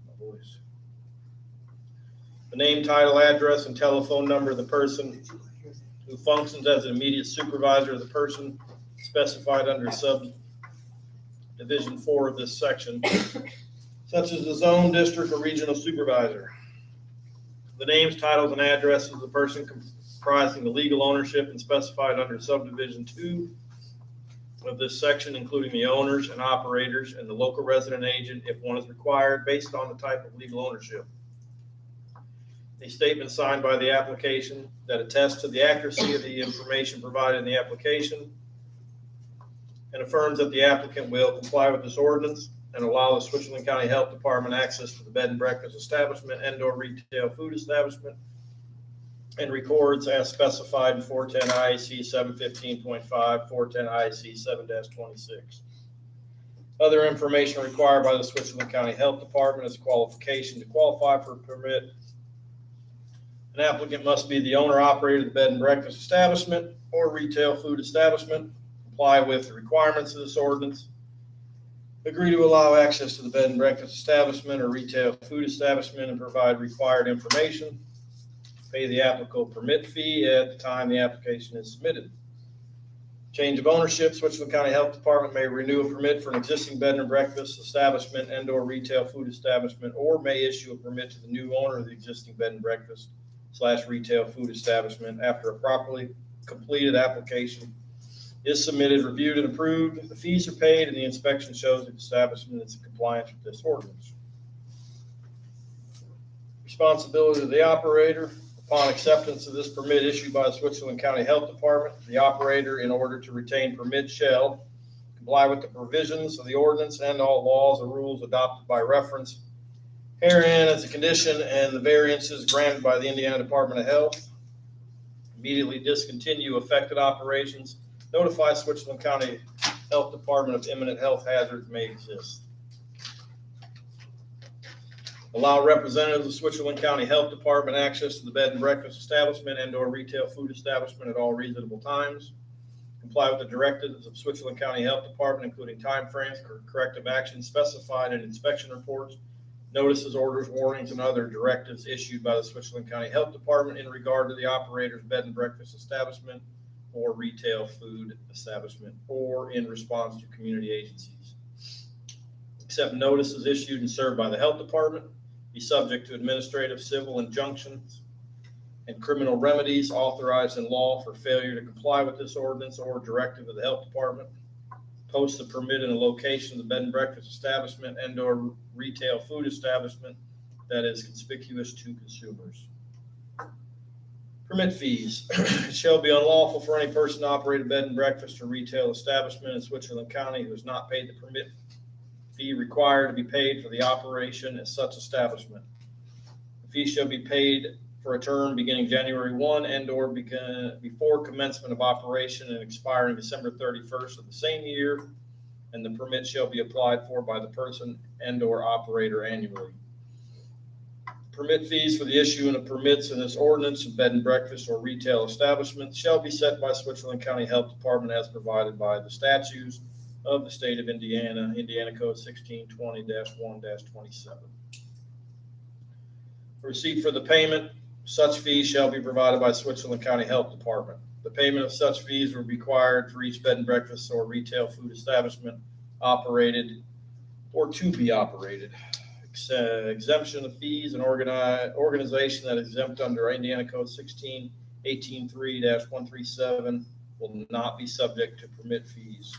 My voice. The name, title, address, and telephone number of the person who functions as an immediate supervisor of the person specified under subdivision 4 of this section, such as the zone, district, or regional supervisor. The names, titles, and addresses of the person comprising the legal ownership and specified under subdivision 2 of this section, including the owners and operators and the local resident agent if one is required based on the type of legal ownership. A statement signed by the application that attests to the accuracy of the information provided in the application and affirms that the applicant will comply with this ordinance and allow the Switzerland County Health Department access to the bed and breakfast establishment and/or retail food establishment, and records as specified in 410 IAC 715.5, 410 IAC 7-26. Other information required by the Switzerland County Health Department is qualification. To qualify for a permit, an applicant must be the owner operator of the bed and breakfast establishment or retail food establishment, comply with the requirements of this ordinance, agree to allow access to the bed and breakfast establishment or retail food establishment and provide required information, pay the applicable permit fee at the time the application is submitted. Change of ownership, Switzerland County Health Department may renew a permit for an existing bed and breakfast establishment and/or retail food establishment, or may issue a permit to the new owner of the existing bed and breakfast / retail food establishment after a properly completed application is submitted, reviewed, and approved. The fees are paid, and the inspection shows that the establishment is in compliance with this ordinance. Responsibility of the operator. Upon acceptance of this permit issued by the Switzerland County Health Department, the operator, in order to retain permit, shall comply with the provisions of the ordinance and all laws or rules adopted by reference herein as a condition and the variances granted by the Indiana Department of Health. Immediately discontinue affected operations. Notify Switzerland County Health Department of imminent health hazards may exist. Allow representatives of Switzerland County Health Department access to the bed and breakfast establishment and/or retail food establishment at all reasonable times. Comply with the directives of Switzerland County Health Department, including timeframes for corrective actions specified in inspection reports, notices, orders, warnings, and other directives issued by the Switzerland County Health Department in regard to the operator's bed and breakfast establishment or retail food establishment, or in response to community agencies. Except notices issued and served by the Health Department, be subject to administrative, civil injunctions, and criminal remedies authorized in law for failure to comply with this ordinance or directive of the Health Department. Post the permit in a location of the bed and breakfast establishment and/or retail food establishment that is conspicuous to consumers. Permit fees. It shall be unlawful for any person to operate a bed and breakfast or retail establishment in Switzerland County who has not paid the permit fee required to be paid for the operation of such establishment. The fee shall be paid for a term beginning January 1 and/or before commencement of operation and expiring December 31st of the same year, and the permit shall be applied for by the person and/or operator annually. Permit fees for the issuing of permits in this ordinance of bed and breakfast or retail establishments shall be set by Switzerland County Health Department as provided by the statutes of the state of Indiana, Indiana Code 1620-1-27. Receipt for the payment. Such fees shall be provided by Switzerland County Health Department. The payment of such fees will be required for each bed and breakfast or retail food establishment operated or to be operated. Exemption of fees and organization that is exempt under Indiana Code 1618.3-137 will not be subject to permit fees.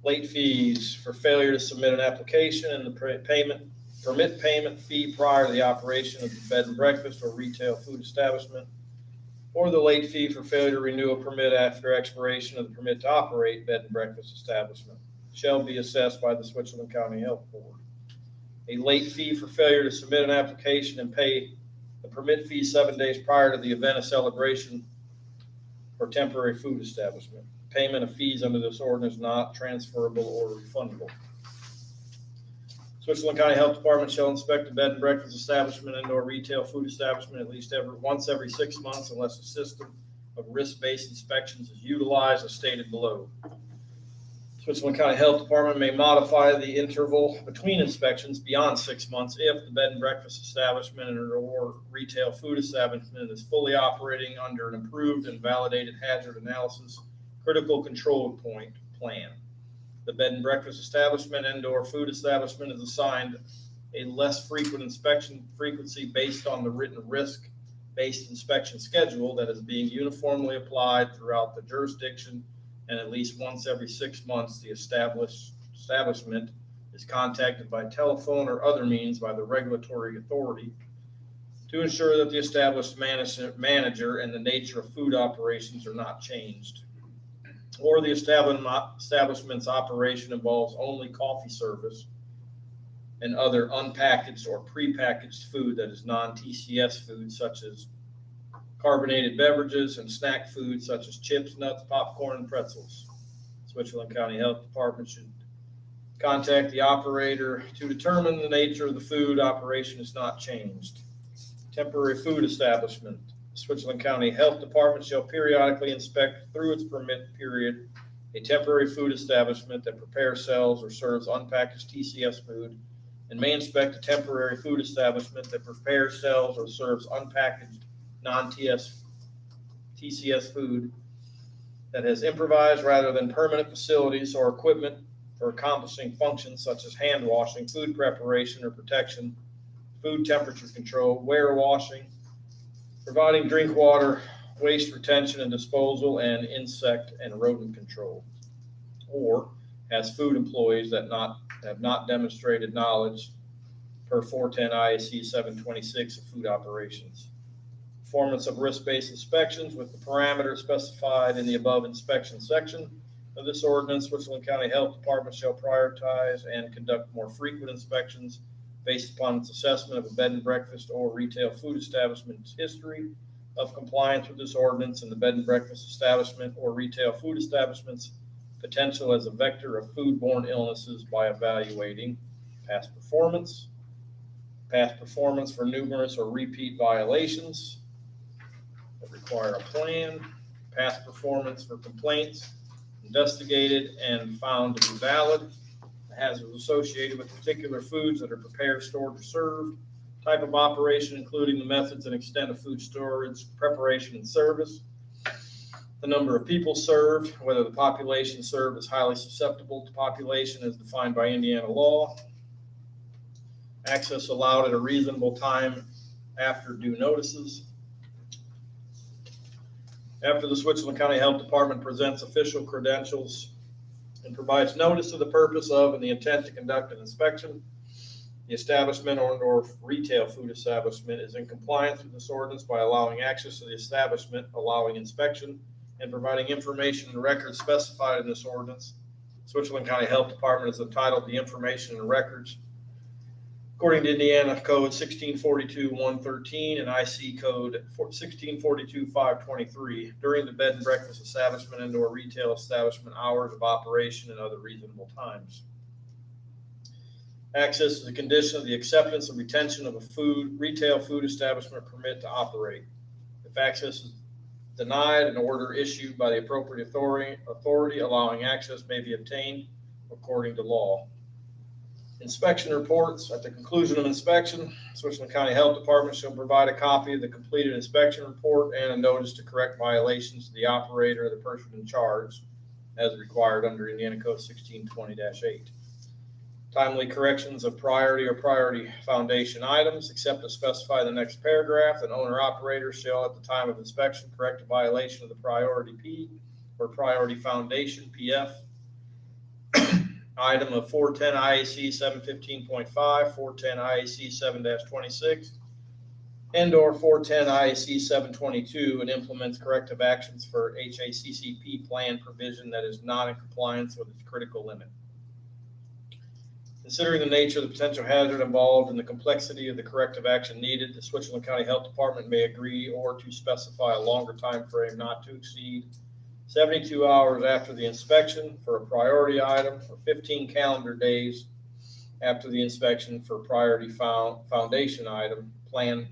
Late fees for failure to submit an application and the permit payment fee prior to the operation of the bed and breakfast or retail food establishment, or the late fee for failure to renew a permit after expiration of the permit to operate bed and breakfast establishment. shall be assessed by the Switzerland County Health Board. A late fee for failure to submit an application and pay the permit fee 7 days prior to the event of celebration for temporary food establishment. Payment of fees under this ordinance is not transferable or refundable. Switzerland County Health Department shall inspect a bed and breakfast establishment and/or retail food establishment at least once every 6 months unless a system of risk-based inspections is utilized as stated below. Switzerland County Health Department may modify the interval between inspections beyond 6 months if the bed and breakfast establishment or retail food establishment is fully operating under an approved and validated hazard analysis critical control point plan. The bed and breakfast establishment and/or food establishment is assigned a less frequent inspection frequency based on the written risk-based inspection schedule that is being uniformly applied throughout the jurisdiction, and at least once every 6 months, the establishment is contacted by telephone or other means by the regulatory authority to ensure that the established manager and the nature of food operations are not changed, or the establishment's operation involves only coffee service and other unpackaged or prepackaged food that is non-TCS food, such as carbonated beverages and snack food such as chips, nuts, popcorn, and pretzels. Switzerland County Health Department should contact the operator to determine the nature of the food operation is not changed. Temporary food establishment. Switzerland County Health Department shall periodically inspect through its permit period a temporary food establishment that prepares, sells, or serves unpackaged TCS food, and may inspect a temporary food establishment that prepares, sells, or serves unpackaged non-TCS food that has improvised rather than permanent facilities or equipment for accomplishing functions such as hand washing, food preparation or protection, food temperature control, ware washing, providing drink water, waste retention and disposal, and insect and rodent control, or has food employees that have not demonstrated knowledge per 410 IAC 726 of food operations. Performance of risk-based inspections with the parameters specified in the above inspection section of this ordinance. Switzerland County Health Department shall prioritize and conduct more frequent inspections based upon its assessment of a bed and breakfast or retail food establishment's history of compliance with this ordinance and the bed and breakfast establishment or retail food establishment's potential as a vector of foodborne illnesses by evaluating past performance for numerous or repeat violations that require a plan, past performance for complaints investigated and found to be valid, the hazards associated with particular foods that are prepared, stored, or served, type of operation, including the methods and extent of food storage, preparation, and service, the number of people served, whether the population served is highly susceptible to population as defined by Indiana law, access allowed at a reasonable time after due notices. After the Switzerland County Health Department presents official credentials and provides notice of the purpose of and the intent to conduct an inspection, the establishment or retail food establishment is in compliance with this ordinance by allowing access to the establishment, allowing inspection, and providing information and records specified in this ordinance. Switzerland County Health Department is entitled to the information and records according to Indiana Code 1642-113 and IC Code 1642-523 during the bed and breakfast establishment and/or retail establishment hours of operation and other reasonable times. Access is a condition of the acceptance and retention of a retail food establishment permit to operate. If access is denied, an order issued by the appropriate authority allowing access may be obtained according to law. Inspection reports. At the conclusion of inspection, Switzerland County Health Department shall provide a copy of the completed inspection report and a notice to correct violations to the operator or the person in charge as required under Indiana Code 1620-8. Timely corrections of priority or priority foundation items, except to specify the next paragraph. An owner-operator shall, at the time of inspection, correct a violation of the priority P or priority foundation PF item of 410 IAC 715.5, 410 IAC 7-26, and or 410 IAC 722, and implements corrective actions for HACCP plan provision that is not in compliance with its critical limit. Considering the nature of the potential hazard involved and the complexity of the corrective action needed, the Switzerland County Health Department may agree or to specify a longer time frame not to exceed 72 hours after the inspection for a priority item, or 15 calendar days after the inspection for priority foundation item, plan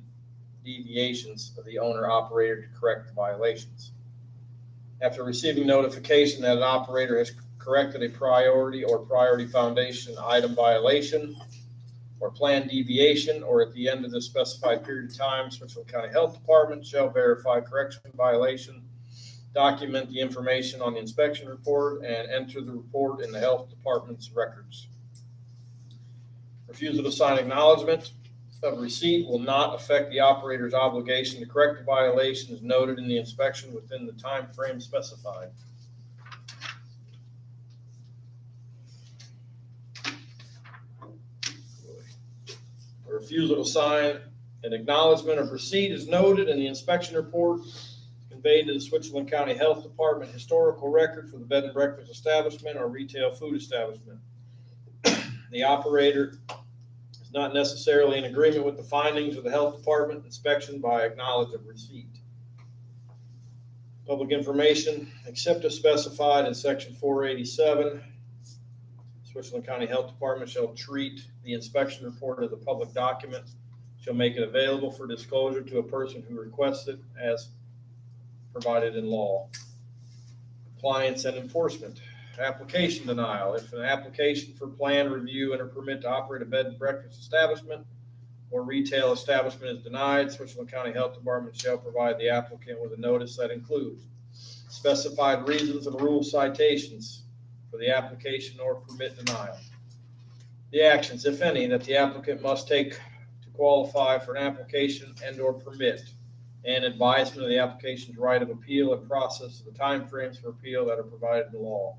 deviations of the owner operator to correct the violations. After receiving notification that an operator has corrected a priority or priority foundation item violation or plan deviation, or at the end of the specified period of time, Switzerland County Health Department shall verify correction violation, document the information on the inspection report, and enter the report in the Health Department's records. Refusal to sign acknowledgement of receipt will not affect the operator's obligation to correct the violation as noted in the inspection within the time frame specified. A refusal to sign an acknowledgement of receipt is noted in the inspection report conveyed to the Switzerland County Health Department historical record for the bed and breakfast establishment or retail food establishment. The operator is not necessarily in agreement with the findings of the Health Department inspection by acknowledge of receipt. Public information, except as specified in section 487, Switzerland County Health Department shall treat the inspection report as a public document, shall make it available for disclosure to a person who requests it as provided in law. Compliance and enforcement. Application denial. If an application for plan review and a permit to operate a bed and breakfast establishment or retail establishment is denied, Switzerland County Health Department shall provide the applicant with a notice that includes specified reasons and rule citations for the application or permit denial. The actions, if any, that the applicant must take to qualify for an application and or permit, and advisement of the application's right of appeal and process of the timeframes for appeal that are provided in law.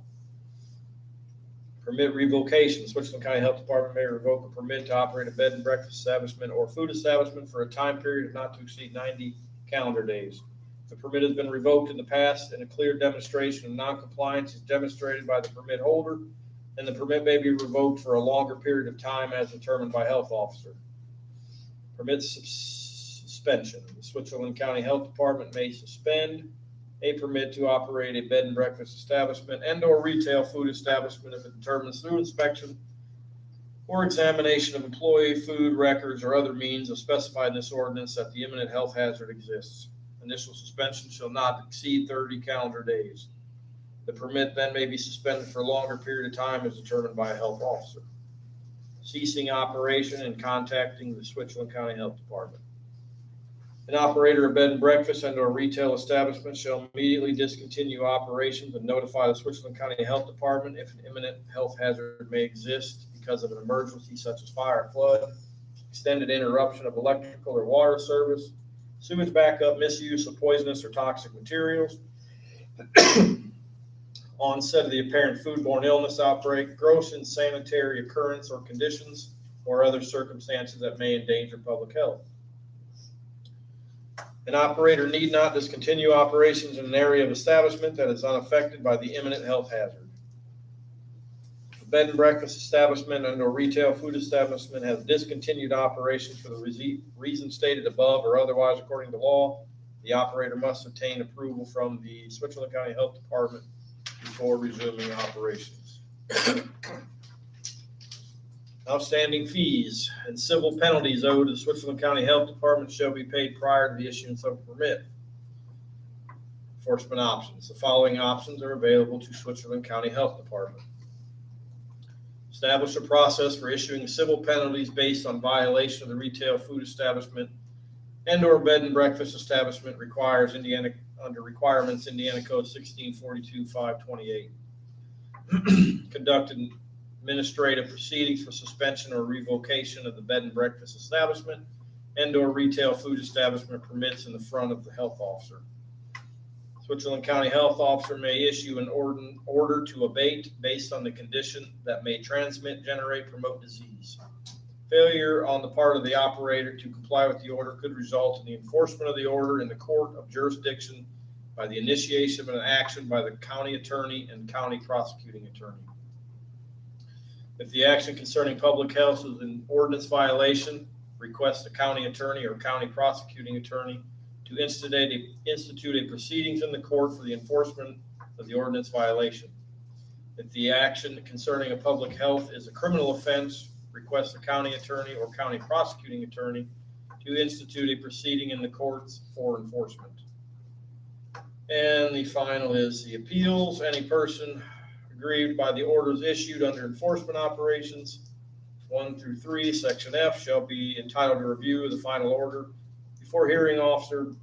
Permit revocation. Switzerland County Health Department may revoke a permit to operate a bed and breakfast establishment or food establishment for a time period of not to exceed 90 calendar days. If the permit has been revoked in the past and a clear demonstration of noncompliance is demonstrated by the permit holder, then the permit may be revoked for a longer period of time as determined by health officer. Permit suspension. The Switzerland County Health Department may suspend a permit to operate a bed and breakfast establishment and or retail food establishment if it determines through inspection or examination of employee food records or other means as specified in this ordinance that the imminent health hazard exists. Initial suspension shall not exceed 30 calendar days. The permit then may be suspended for a longer period of time as determined by a health officer. Ceasing operation and contacting the Switzerland County Health Department. An operator of bed and breakfast and or retail establishment shall immediately discontinue operations and notify the Switzerland County Health Department if an imminent health hazard may exist because of an emergency such as fire, flood, extended interruption of electrical or water service, sewage backup, misuse of poisonous or toxic materials, onset of the apparent foodborne illness outbreak, gross insanitary occurrence or conditions, or other circumstances that may endanger public health. An operator need not discontinue operations in an area of establishment that is unaffected by the imminent health hazard. The bed and breakfast establishment and or retail food establishment has discontinued operations for the reason stated above or otherwise according to law. The operator must obtain approval from the Switzerland County Health Department before resuming operations. Outstanding fees and civil penalties owed to the Switzerland County Health Department shall be paid prior to the issuance of a permit. Enforcement options. The following options are available to Switzerland County Health Department. Establish a process for issuing civil penalties based on violation of the retail food establishment and or bed and breakfast establishment requires under requirements Indiana Code 1642-528. Conducted administrative proceedings for suspension or revocation of the bed and breakfast establishment and or retail food establishment permits in the front of the health officer. Switzerland County Health Officer may issue an order to abate based on the condition that may transmit, generate, promote disease. Failure on the part of the operator to comply with the order could result in the enforcement of the order in the court of jurisdiction by the initiation of an action by the county attorney and county prosecuting attorney. If the action concerning public health is an ordinance violation, request the county attorney or county prosecuting attorney to institute a proceedings in the court for the enforcement of the ordinance violation. If the action concerning a public health is a criminal offense, request the county attorney or county prosecuting attorney to institute a proceeding in the courts for enforcement. And the final is the appeals. Any person aggrieved by the orders issued under enforcement operations 1 through 3, section F, shall be entitled to review of the final order before hearing officer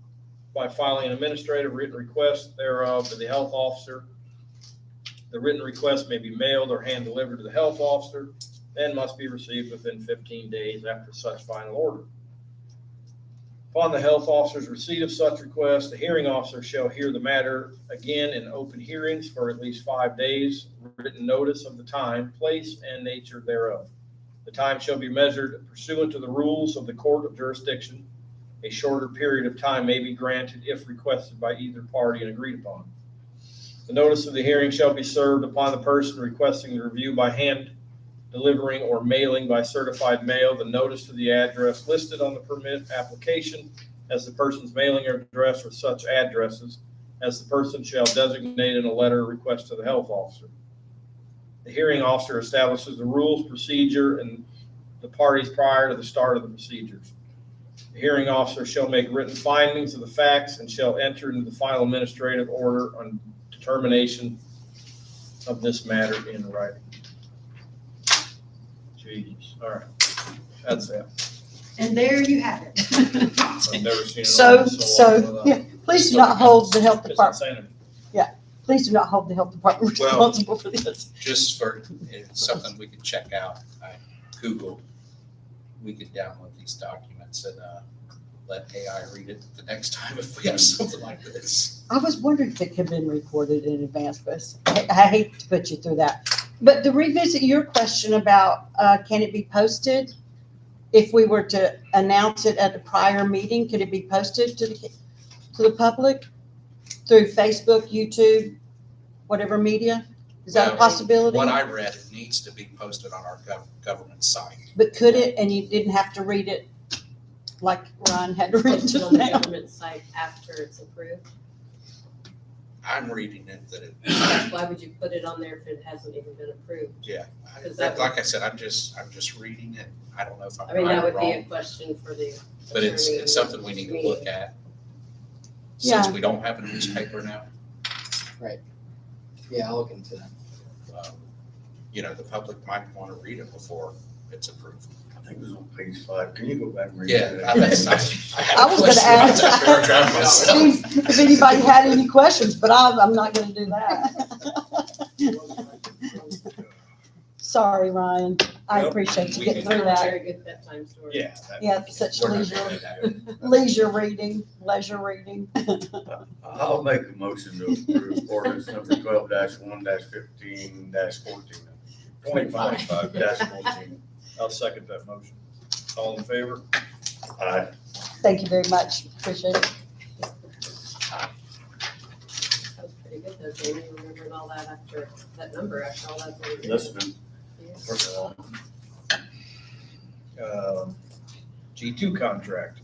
by filing an administrative written request thereof to the health officer. The written request may be mailed or hand delivered to the health officer, and must be received within 15 days after such final order. Upon the health officer's receipt of such request, the hearing officer shall hear the matter again in open hearings for at least 5 days, written notice of the time, place, and nature thereof. The time shall be measured pursuant to the rules of the court of jurisdiction. A shorter period of time may be granted if requested by either party and agreed upon. The notice of the hearing shall be served upon the person requesting the review by hand delivering or mailing by certified mail the notice to the address listed on the permit application as the person's mailing address or such addresses as the person shall designate in a letter request to the health officer. The hearing officer establishes the rules, procedure, and the parties prior to the start of the procedures. The hearing officer shall make written findings of the facts and shall enter into the final administrative order on determination of this matter in writing. Jeez, all right, that's it. And there you have it. I've never seen it. So, on so long yeah, please do not hold the health It's department, insanity. please do not hold the health department Well- responsible for this. Just for, it's something we could check out. I Googled, we could download these documents and let AI read it the next time if we have something like this. I was wondering if it could have been recorded in advance, but I hate to put you through that. But to revisit your question about, can it be posted? If we were to announce it at a prior meeting, could it be posted to the public through Facebook, YouTube, whatever media? Is that a Well, possibility? What I read, it needs to be posted on our government site. But could it, and you didn't have to read it like Ryan had to read Posted just on the now? government site after it's approved. I'm reading it that it, Why would you put it on there if it hasn't even been approved? Is that- like I said, I'm just reading it. I don't know if I'm I mean, right that or would be a wrong, question for the but it's attorney. something we need to look at. Since we don't have a newspaper now, Yeah, I'll look into that. The public might want to read it before it's approved. I think it was on page 5. Can you go back and read Yeah, that? I was gonna ask. that paragraph myself. If anybody had any questions, but I'm not gonna do that. Sorry, Ryan. I Nope, appreciate you we getting can- through that. Very good bedtime story. Yeah. Yeah, such We're not leisure, gonna do that. leisure reading. I'll make a motion to approve ordinance number 12-1-15-14. 25-14. I'll second that motion. All in favor? Aye. Thank you very much. Appreciate it. That was pretty good though, Jamie, remembering all that after, that number after all that. Listening. G2 contract.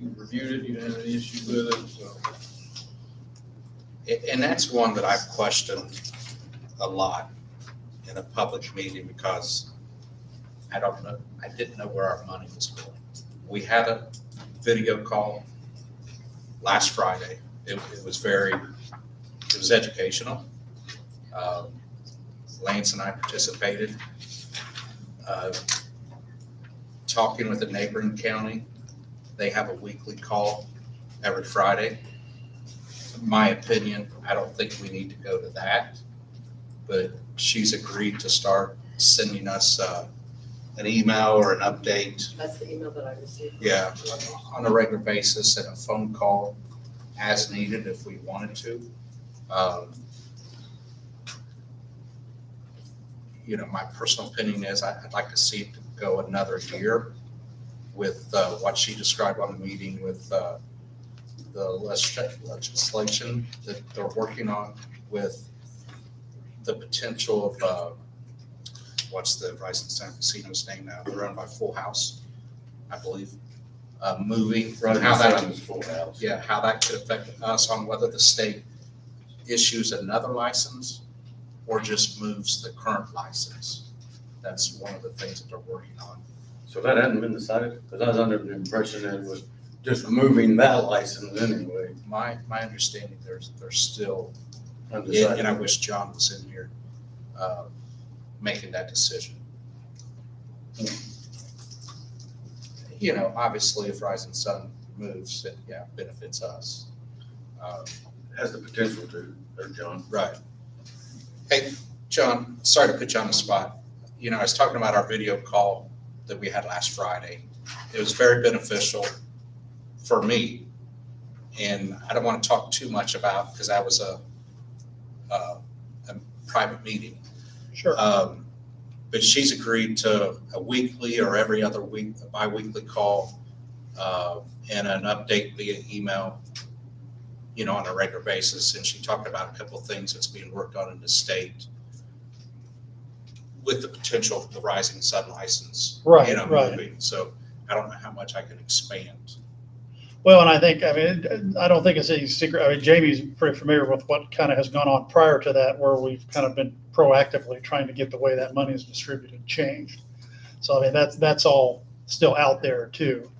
You reviewed it, you didn't have any issues with it, so. And that's one that I've questioned a lot in a public meeting because I didn't know where our money was going. We had a video call last Friday. It was educational. Lance and I participated. Talking with the neighboring county, they have a weekly call every Friday. In my opinion, I don't think we need to go to that, but she's agreed to start sending us an email or an update, That's the email that I received. yeah, on a regular basis and a phone call as needed if we wanted to. My personal opinion is I'd like to see it go another year with what she described on the meeting with the legislation that they're working on with the potential of, what's the Rising Sun Casino's name now? They're run by Full House, I believe, moving. Right, How that, was full house. yeah, how that could affect us on whether the state issues another license or just moves the current license. That's one of the things that they're working on. So that hadn't been decided, because I was under the impression that it was just moving that license anyway. My understanding, there's still, Undecided. and I wish John was in here, making that decision. You know, obviously if Rising Sun moves, it, yeah, benefits us. Has the potential to, there, John. Right. Hey, John, sorry to put you on the spot. You know, I was talking about our video call that we had last Friday. It was very beneficial for me. And I don't want to talk too much about, because that was a private meeting. Sure. But she's agreed to a weekly or every other week, a bi-weekly call, and an update via email, you know, on a regular basis. And she talked about a couple of things that's being worked on in the state with the potential of the Rising Sun license. Right, You know, right. moving. So I don't know how much I can expand. Well, and I think, I mean, I don't think it's any secret. I mean, Jamie's pretty familiar with what kind of has gone on prior to that, where we've kind of been proactively trying to get the way that money is distributed changed. So, I mean, that's all still out there too.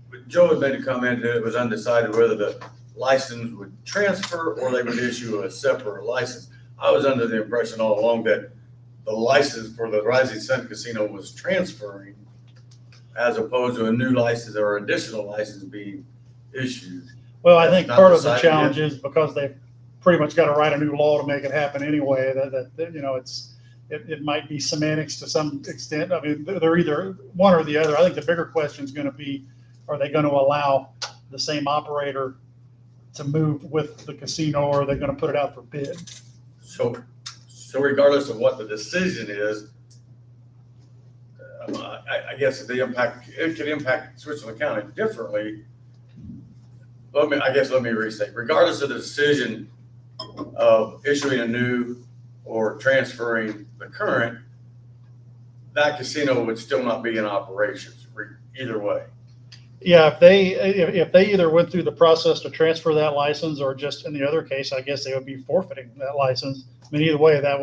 But Joe had made a comment that it was undecided whether the license would transfer or they would issue a separate license. I was under the impression all along that the license for the Rising Sun Casino was transferring as opposed to a new license or additional license being issued. Well, I That's think not part of the decided challenge yet. is because they've pretty much got to write a new law to make it happen anyway, that, you know, it might be semantics to some extent. I mean, they're either one or the other. I think the bigger question is going to be, are they going to allow the same operator to move with the casino, or are they going to put it out for bid? So regardless of what the decision is, I guess it could impact Switzerland County differently. Let me restate, regardless of the decision of issuing a new or transferring the current, that casino would still not be in operations either way. Yeah, if they either went through the process to transfer that license, or just in the other case, I guess they would be forfeiting that license. I mean, either way, that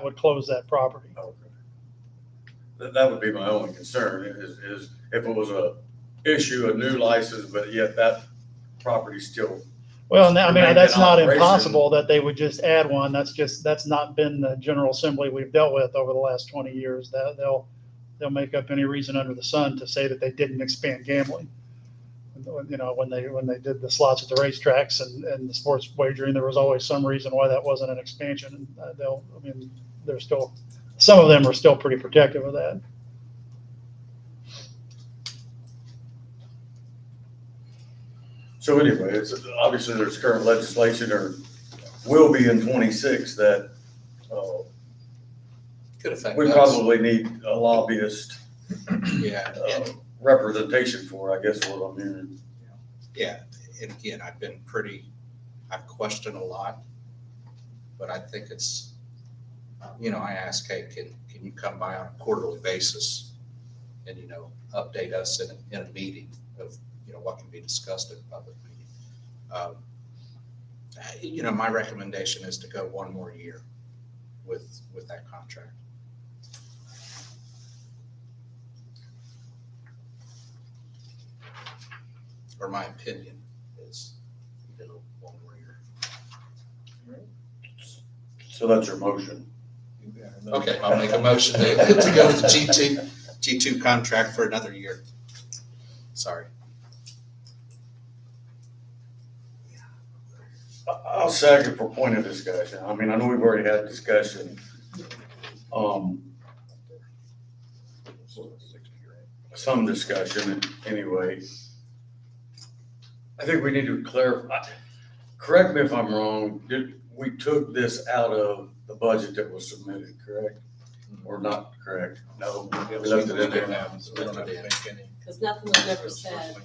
would close that property. Okay. That would be my only concern is if it was a new license, but yet that property still. Well, now, I mean, remained that's in not operation. impossible that they would just add one. That's not been the General Assembly we've dealt with over the last 20 years. That they'll make up any reason under the sun to say that they didn't expand gambling. You know, when they did the slots at the racetracks and the sports wagering, there was always some reason why that wasn't an expansion. And they're still, some of them are still pretty protective of that. So anyway, it's obviously there's current legislation or will be in 26 that Could affect we us. probably need a lobbyist Yeah, representation for, I guess, what I'm hearing. yeah. And again, I've questioned a lot, but I think it's, you know, I ask, hey, can you come by on a quarterly basis and, you know, update us in a meeting of, you know, what can be discussed in a public meeting. You know, my recommendation is to go one more year with that contract. Or my opinion is, you know, one more year. So that's your motion. Okay, I'll make a motion to go with the G2 contract for another year. Sorry. I'll second for point of discussion. I mean, I know we've already had discussion. Some discussion anyway. I think we need to clarify, correct me if I'm wrong, we took this out of the budget that was submitted, correct? Or not correct? No, we left it in there. Because nothing was ever said.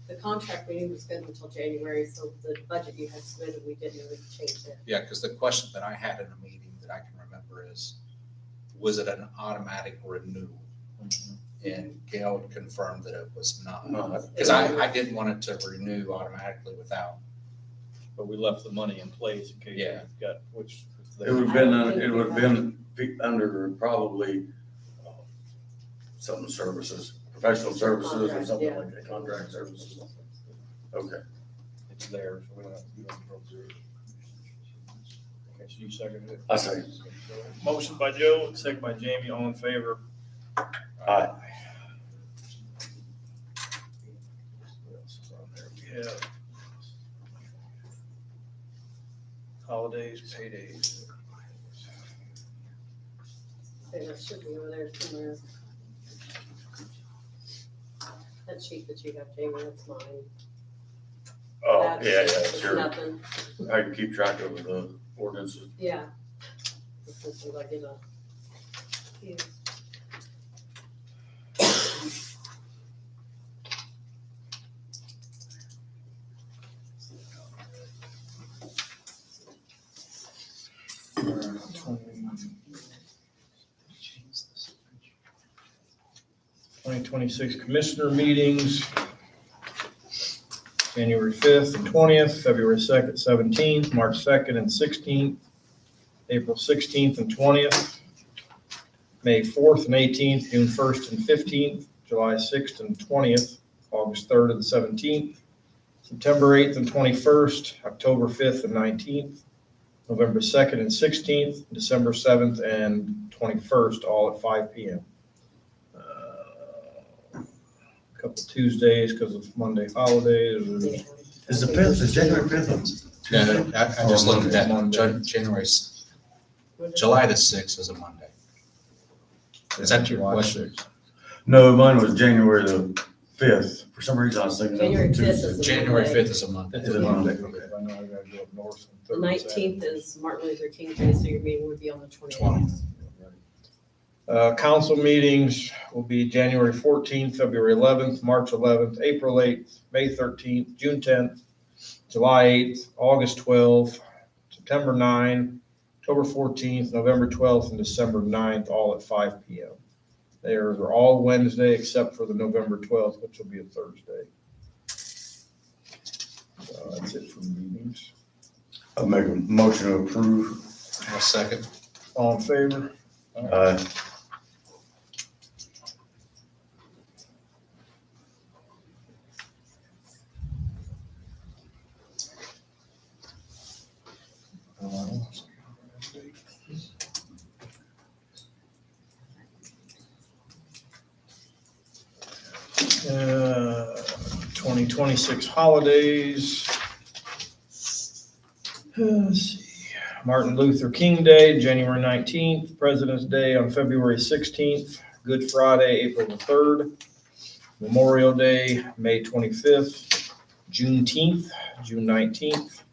The contract meeting was good until January, so the budget you had submitted, we didn't really change it. Yeah, because the question that I had in the meeting that I can remember is, was it an automatic renewal? And Gail confirmed that it was not. Because I didn't want it to renew automatically without. But we left the money in place in case Yeah. we got, which. It would have been, under probably something services, professional services or something Yeah. like that, contract services. Okay. It's there, so we don't have to do it appropriate. Okay, so you seconded it? I say, Motion by Joe, second by Jamie, all in favor? Aye. What else is on there? We have holidays, paydays. Okay, that should be over there somewhere. That sheet that you have, Jamie, that's mine. oh, That's- yeah, it's sure. Nothing, I can keep track of the ordinances. yeah. This is like in a. few. Twenty 2026 commissioner meetings, January 5th and 20th, February 2nd, 17th, March 2nd and 16th, April 16th and 20th, May 4th and 18th, June 1st and 15th, July 6th and 20th, August 3rd and 17th, September 8th and 21st, October 5th and 19th, November 2nd and 16th, December 7th and 21st, all at 5 PM. Couple Tuesdays because of Monday holidays. Yeah. Is the fifth, is January fifth? No, I just looked at that, Monday. January, What is July the 6th is a Monday. Is that your July question? 6th. No, mine was January the fifth. For some reason, I was thinking. January it was 5th Tuesday. is the January Monday. 5th is a Monday. It's a Monday. Okay, I know I gotta go up north. The on third and Saturday. 19th is Martin Luther King Day, so your meeting would be on the 20th. 20th. Council meetings will be January 14th, February 11th, March 11th, April 8th, May 13th, June 10th, July 8th, August 12th, September 9th, October 14th, November 12th, and December 9th, all at 5 PM. They are all Wednesday except for the November 12th, which will be a Thursday. So that's it for meetings. I'll make a motion to approve. I'll second. All in favor? Uh, 2026 holidays. Let's see. Martin Luther King Day, January 19th, President's Day on February 16th, Good Friday, April the 3rd, Memorial Day, May 25th, Juneteenth, June 19th,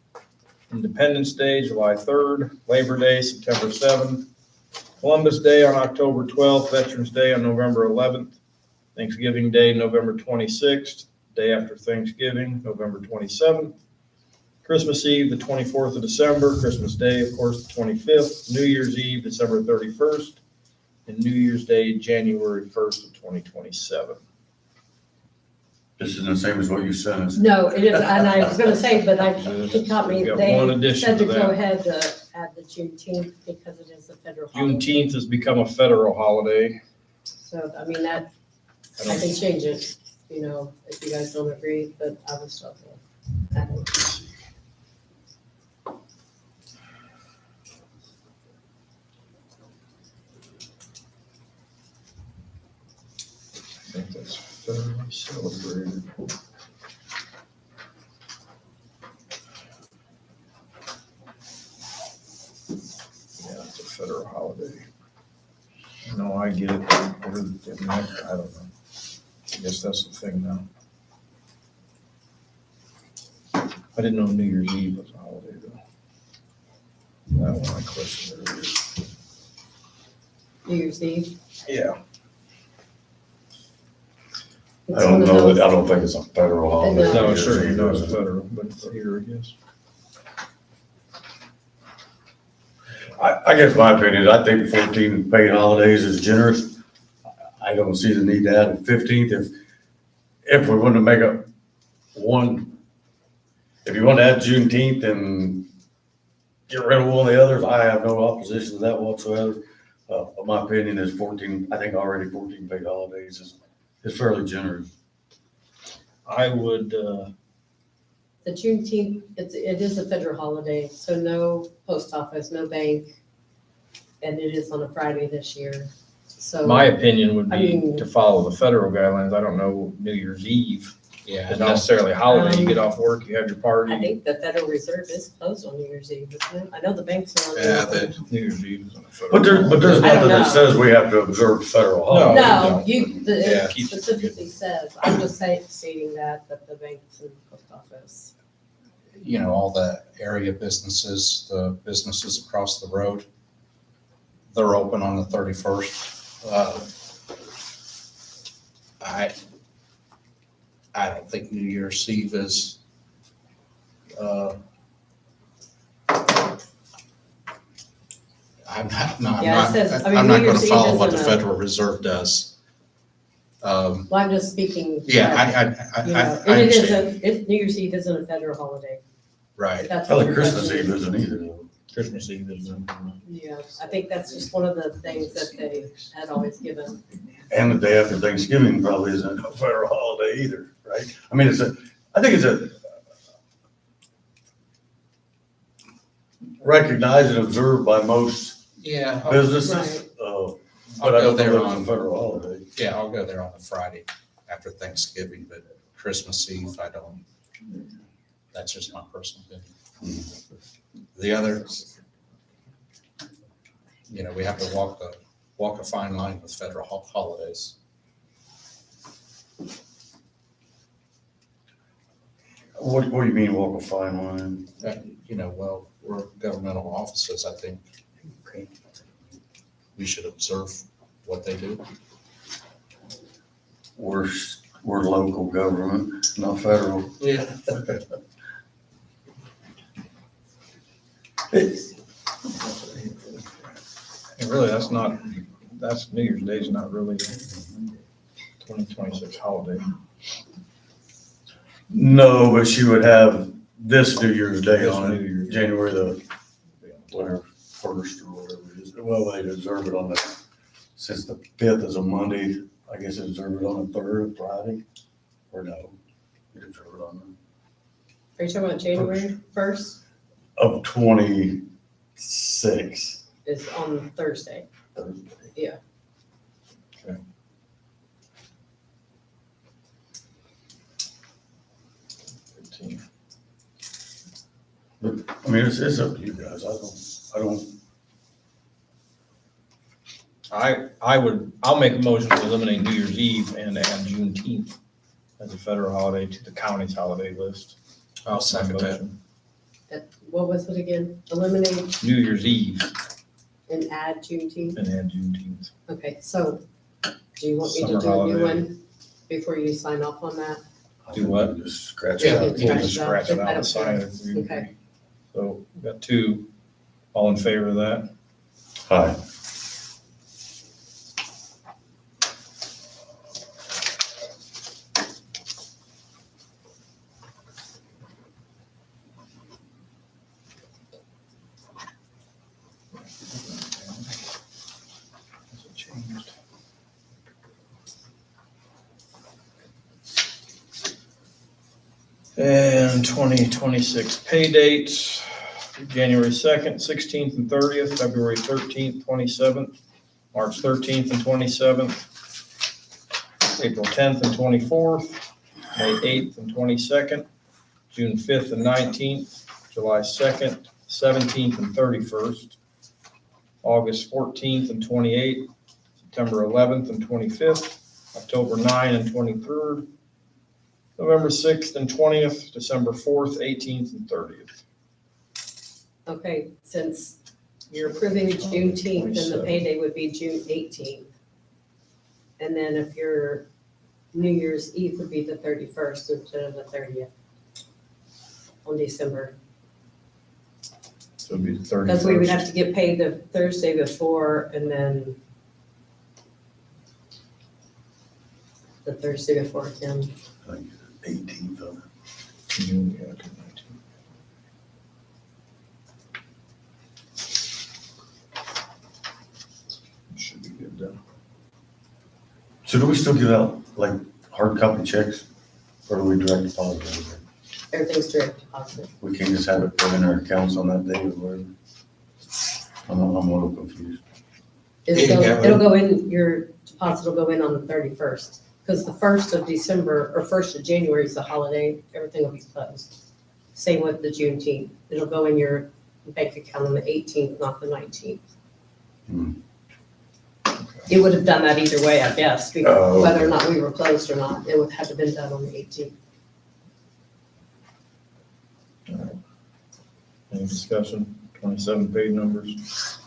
Independence Day, July 3rd, Labor Day, September 7th, Columbus Day on October 12th, Veterans Day on November 11th, Thanksgiving Day, November 26th, day after Thanksgiving, November 27th, Christmas Eve, the 24th of December, Christmas Day, of course, the 25th, New Year's Eve, December 31st, and New Year's Day, January 1st of 2027. This is the same as what you sent us. No, it is, and I was gonna say, but he taught me, We've got one they addition said to to go that. ahead to add the Juneteenth because it is a federal holiday. Juneteenth has become a federal holiday. So, I mean, that, I I don't- can change it, you know, if you guys don't agree, but I would still add it. I think that's federally celebrated. Yeah, it's a federal holiday. No, I get it. I don't know. I guess that's the thing now. I didn't know New Year's Eve was a holiday though. That one I questioned earlier. New Year's Eve. Yeah. I don't know, I don't think it's a federal holiday. No, sure, you know it's federal, but it's here, I guess. I guess my opinion is I think 14 paid holidays is generous. I don't see the need to add a 15th if we want to make a one, if you want to add Juneteenth and get rid of one of the others, I have no opposition to that whatsoever. But my opinion is 14, I think already 14 paid holidays is fairly generous. I would, The Juneteenth, it is a federal holiday, so no post office, no bank, and it is on a Friday this year, so. my opinion would I be mean- to follow the federal guidelines. I don't know New Year's Eve Yeah. is necessarily a holiday. You Um, get off work, you have your party. I think the Federal Reserve is closed on New Year's Eve, isn't it? I know the banks are on. Yeah, New Year's Eve is on a federal. But there's I don't nothing that know. says we have to observe federal holidays. No, don't. it Keeps it specifically says, I'm just stating that the banks and post office. You know, all the area businesses, the businesses across the road, they're open on the 31st. I don't think New Year's Eve is, I'm Yeah, it says- I mean, I'm New not gonna Year's Eve follow what the isn't a- Federal Reserve does. Well, I'm just speaking. Yeah, You know, I and it understand, isn't, New Year's Eve isn't a federal holiday. right. That's I what think the Christmas question Eve is. isn't either though. Christmas Eve is. Yeah, I think that's just one of the things that they had always given. And the day after Thanksgiving probably isn't a federal holiday either, right? I mean, I think it's a recognized and observed by most Yeah, businesses. Right. But I I'll go don't there know if it's on- a federal holiday. yeah, I'll go there on the Friday after Thanksgiving, but Christmas Eve, I don't. That's just my personal opinion. The other, you know, we have to walk a fine line with federal holidays. What do you mean walk a fine line? You know, well, we're governmental offices, I think we should observe what they do. We're local government, not federal. Yeah. And really, that's New Year's Day is not really 2026 holiday. No, but she would have this New Year's Day This on New it, Year's Day. January the, whatever, 1st or whatever it is. Well, they observe it on since the 5th is a Monday, I guess they observe it on the 3rd, Friday, or no? They observe it on Are you talking about January 1st? of 26. Is on Thursday. Thursday. But, I mean, it's up to you guys. I'll make a motion to eliminate New Year's Eve and add Juneteenth as a federal holiday to the county's holiday list. I'll second that. What was it again? Eliminate New Year's Eve and add Juneteenth? and add Juneteenth. Okay, so do you want me to Summer do a new holiday. one before you sign off on that? Do what? Just scratch Yeah. it out. We'll just scratch it I out don't and sign it. if we Okay. agree. So we've got two, all in favor of that? Hi. And 2026 pay dates, January 2nd, 16th, and 30th, February 13th, 27th, March 13th and 27th, April 10th and 24th, May 8th and 22nd, June 5th and 19th, July 2nd, 17th and 31st, August 14th and 28th, September 11th and 25th, October 9 and 23rd, November 6th and 20th, December 4th, 18th, and 30th. Okay, since you're approving Juneteenth, then the payday would be June 18th. And then if your New Year's Eve would be the 31st instead of the 30th on December. So it'd be the Because we would 31st. have to get paid the Thursday before and then the Thursday before Kim. 18th of June, yeah, 19. Should be good then. So do we still give out like hard copy checks or do we direct deposit everything? Everything's direct deposit. We can't just have it put in our accounts on that day or whatever? I'm a little confused. It'll go in, your deposit will go in on the 31st. Because the 1st of December or 1st of January is the holiday, everything will be closed. Same with the Juneteenth. It'll go in your bank account on the 18th, not the 19th. Hmm. It would have done that either way, I guess, because Oh. whether or not we were closed or not, it would have to been done on the 18th. Any discussion? 27 page numbers.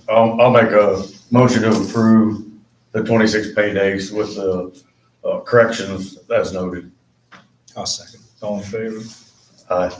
I'll make a motion to approve the 26 pay days with the corrections as noted. I'll second. All in favor? Aye.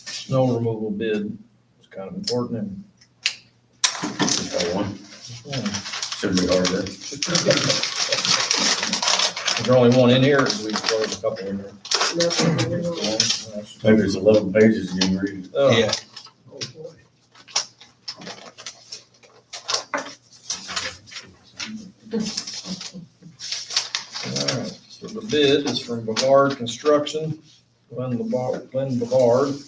Snow removal bid. It's kind of important. And Just got one. just one. Shouldn't be hard there. There's only one in here, we closed a couple in there. Maybe it's 11 pages you can read. Oh, Yeah. All right, so the bid is from Bavard Construction, Glenn Bavard.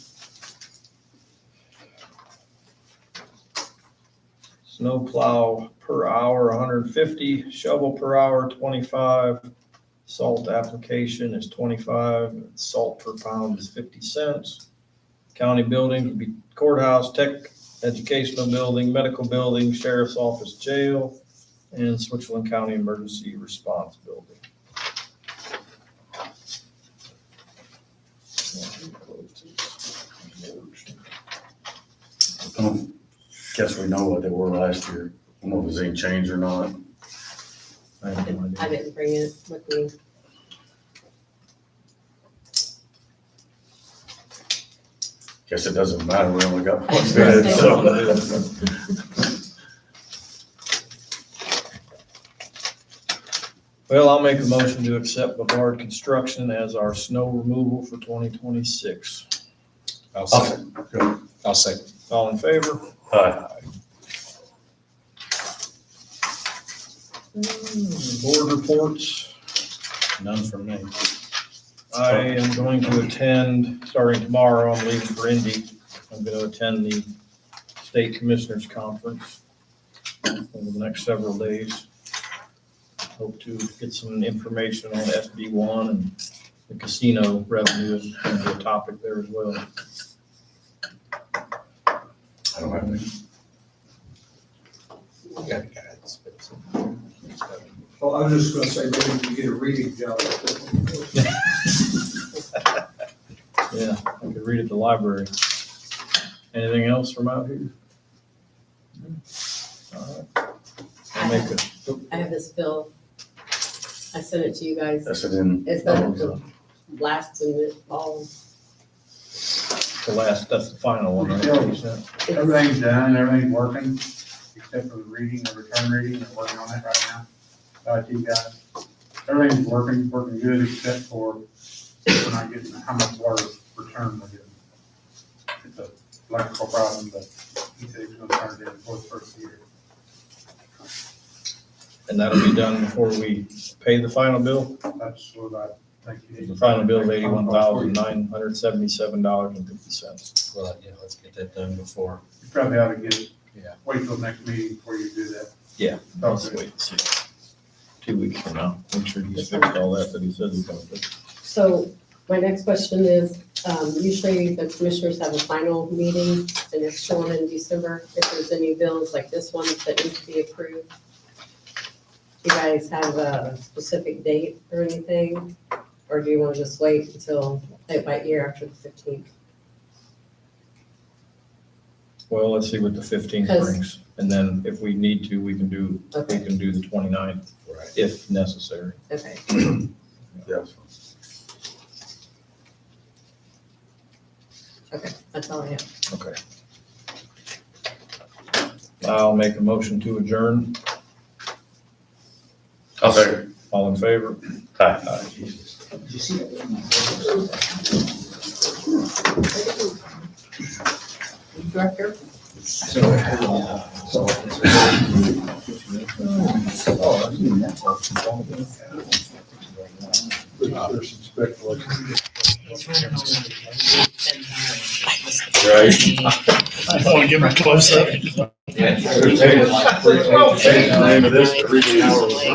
Snow plow per hour, 150, shovel per hour, 25. Salt application is 25, salt per pound is 50 cents. County buildings would be courthouse, tech, educational building, medical building, sheriff's office, jail, and Switzerland County Emergency Response Building. Guess we know what they were last year. I don't know if there's any change or not. I have no I idea. didn't bring it with me. Guess it doesn't matter. We only got one bid, so. Well, I'll make a motion to accept Bavard Construction as our snow removal for 2026. I'll second. I'll second. All in favor? Aye. Board reports. None from me. I am going to attend, starting tomorrow, I'm leaving for Indy. I'm going to attend the State Commissioners Conference over the next several days. Hope to get some information on SB one and the casino revenue is going to be a topic there as well. I don't have any. Well, I was just gonna say, maybe you get a reading job. Yeah, I could read at the library. Anything else from out here? All right. I'll make a, I have this bill. I sent it to you guys. That's it in. It's the last and it all. the last, that's the final one, right? Everything's done, everything's working, except for the reading, the return reading, they're working on it right now. You guys, everything's working good, except for we're not getting how much water return we're getting. It's a electrical problem, but he said he's gonna turn it in for the first year. And that'll be done before we pay the final bill? That's what I think. you need. The final bill is $81,977.50. Well, yeah, let's get that done before. You probably ought to get, Yeah. wait till the next meeting before you do that. Yeah. Let's Okay. wait and see. 2 weeks from now, make sure he's fixed all that he said he's gonna fix. So my next question is, usually the commissioners have a final meeting, an extra one in December. If there's any bills like this one that need to be approved. Do you guys have a specific date or anything? Or do you want to just wait until play it by ear after the 15th? Well, let's see what the 15th 'Cause- brings. And then if we need to, we can do Okay, the 29th Right. if necessary. okay. Yes. Okay, that's all I have. Okay. I'll make a motion to adjourn. I'll say. All in favor? Aye. Director? There's some speculation. Right. I want to give him a close up. Name of this, 3 hours.